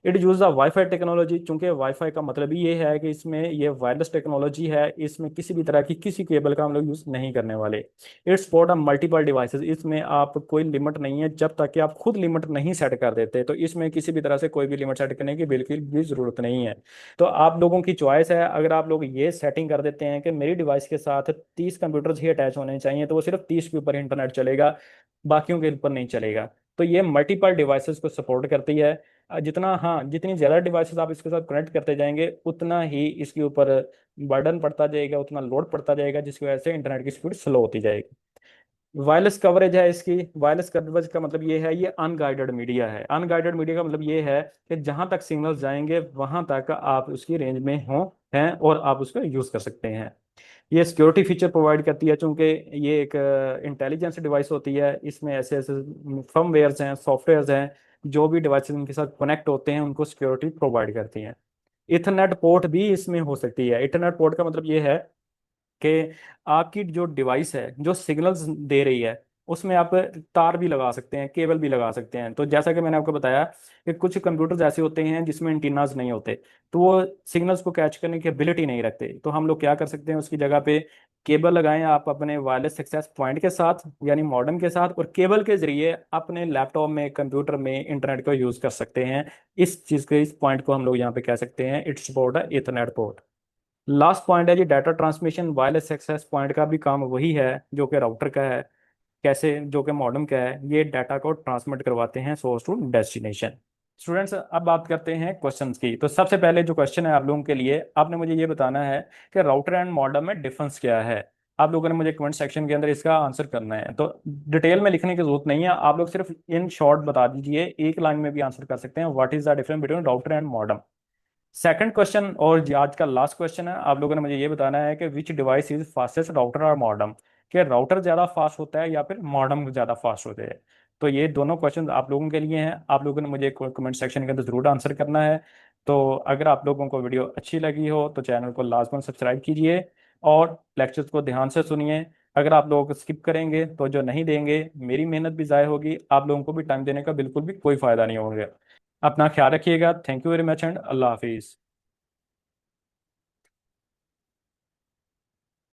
It use the wifi technology, चूंकि वाईफाई का मतलब ही ये है कि इसमें ये वायरलेस टेक्नोलॉजी है, इसमें किसी भी तरह की किसी केबल का हम लोग यूज नहीं करने वाले। इट्स सपोर्ट मल्टीपल डिवाइसेस, इसमें आप कोई लिमिट नहीं है जब तक कि आप खुद लिमिट नहीं सेट कर देते, तो इसमें किसी भी तरह से कोई भी लिमिट सेट करने की बिल्कुल भी जरूरत नहीं है। तो आप लोगों की चॉइस है, अगर आप लोग ये सेटिंग कर देते हैं कि मेरी डिवाइस के साथ 30 कंप्यूटर्स ही अटैच होने चाहिए, तो वो सिर्फ 30 के ऊपर इंटरनेट चलेगा, बाकियों के ऊपर नहीं चलेगा। तो ये मल्टीपल डिवाइसेस को सपोर्ट करती है। जितना, हाँ, जितनी ज़्यादा डिवाइसेस आप इसके साथ कनेक्ट करते जाएंगे उतना ही इसके ऊपर बर्डन पड़ता जाएगा, उतना लोड पड़ता जाएगा, जिसकी वजह से इंटरनेट की स्पीड स्लो होती जाएगी। वायरलेस कवरेज है इसकी। वायरलेस कवरेज का मतलब ये है, ये अनगाइडेड मीडिया है। अनगाइडेड मीडिया का मतलब ये है कि जहां तक सिग्नल्स जाएंगे वहां तक आप उसकी रेंज में हो हैं और आप उसको यूज कर सकते हैं। ये सिक्योरिटी फीचर प्रोवाइड करती है, चूंकि ये एक इंटेलिजेंस डिवाइस होती है, इसमें ऐसे ऐसे फर्मवेयर्स हैं, सॉफ्टवेयर्स हैं, जो भी डिवाइसेस इनके साथ कनेक्ट होते हैं उनको सिक्योरिटी प्रोवाइड करती हैं। इथरनेट पोर्ट भी इसमें हो सकती है। इथरनेट पोर्ट का मतलब ये है कि आपकी जो डिवाइस है जो सिग्नल्स दे रही है उसमें आप तार भी लगा सकते हैं, केबल भी लगा सकते हैं। तो जैसा कि मैंने आपको बताया कि कुछ कंप्यूटर्स ऐसे होते हैं जिसमें एंटीनाज नहीं होते, तो वो सिग्नल्स को कैच करने की एबिलिटी नहीं रखते, तो हम लोग क्या कर सकते हैं उसकी जगह पे केबल लगाएं आप अपने वायरलेस एक्सेस पॉइंट के साथ यानी मॉडेम के साथ, और केबल के जरिए अपने लैपटॉप में कंप्यूटर में इंटरनेट को यूज कर सकते हैं। इस चीज के इस पॉइंट को हम लोग यहाँ पे कह सकते हैं it's about ethernet port. Last point है जी data transmission. Wireless access point का भी काम वही है जो कि राउटर का है, कैसे, जो कि मॉडेम का है, ये डाटा को ट्रांसमिट करवाते हैं सोर्स टू डेस्टिनेशन। स्टूडेंट्स अब बात करते हैं क्वेश्चंस की। तो सबसे पहले जो क्वेश्चन है आप लोगों के लिए, आपने मुझे ये बताना है कि राउटर एंड मॉडेम में डिफरेंस क्या है। आप लोगों ने मुझे कमेंट सेक्शन के अंदर इसका आंसर करना है, तो डिटेल में लिखने की जरूरत नहीं है, आप लोग सिर्फ इन शॉर्ट बता दीजिए, एक लाइन में भी आंसर कर सकते हैं, what is the difference between router and modem. Second question और आज का लास्ट क्वेश्चन है, आप लोगों ने मुझे ये बताना है कि विच डिवाइस इज फास्टेस्ट, राउटर और मॉडेम। कि राउटर ज़्यादा फास्ट होता है या फिर मॉडेम ज़्यादा फास्ट होते हैं। तो ये दोनों क्वेश्चन आप लोगों के लिए हैं, आप लोगों ने मुझे कमेंट सेक्शन के अंदर जरूर आंसर करना है। तो अगर आप लोगों को वीडियो अच्छी लगी हो तो चैनल को लाजमन सब्सक्राइब कीजिए और लेक्चर्स को ध्यान से सुनिए। अगर आप लोगों को स्किप करेंगे तो जो नहीं देंगे मेरी मेहनत भी ज़ाय होगी, आप लोगों को भी टाइम देने का बिल्कुल भी कोई फ़ायदा नहीं होगा। अपना ख्याल रखिएगा। Thank you very much and अल्लाह हाफिज़।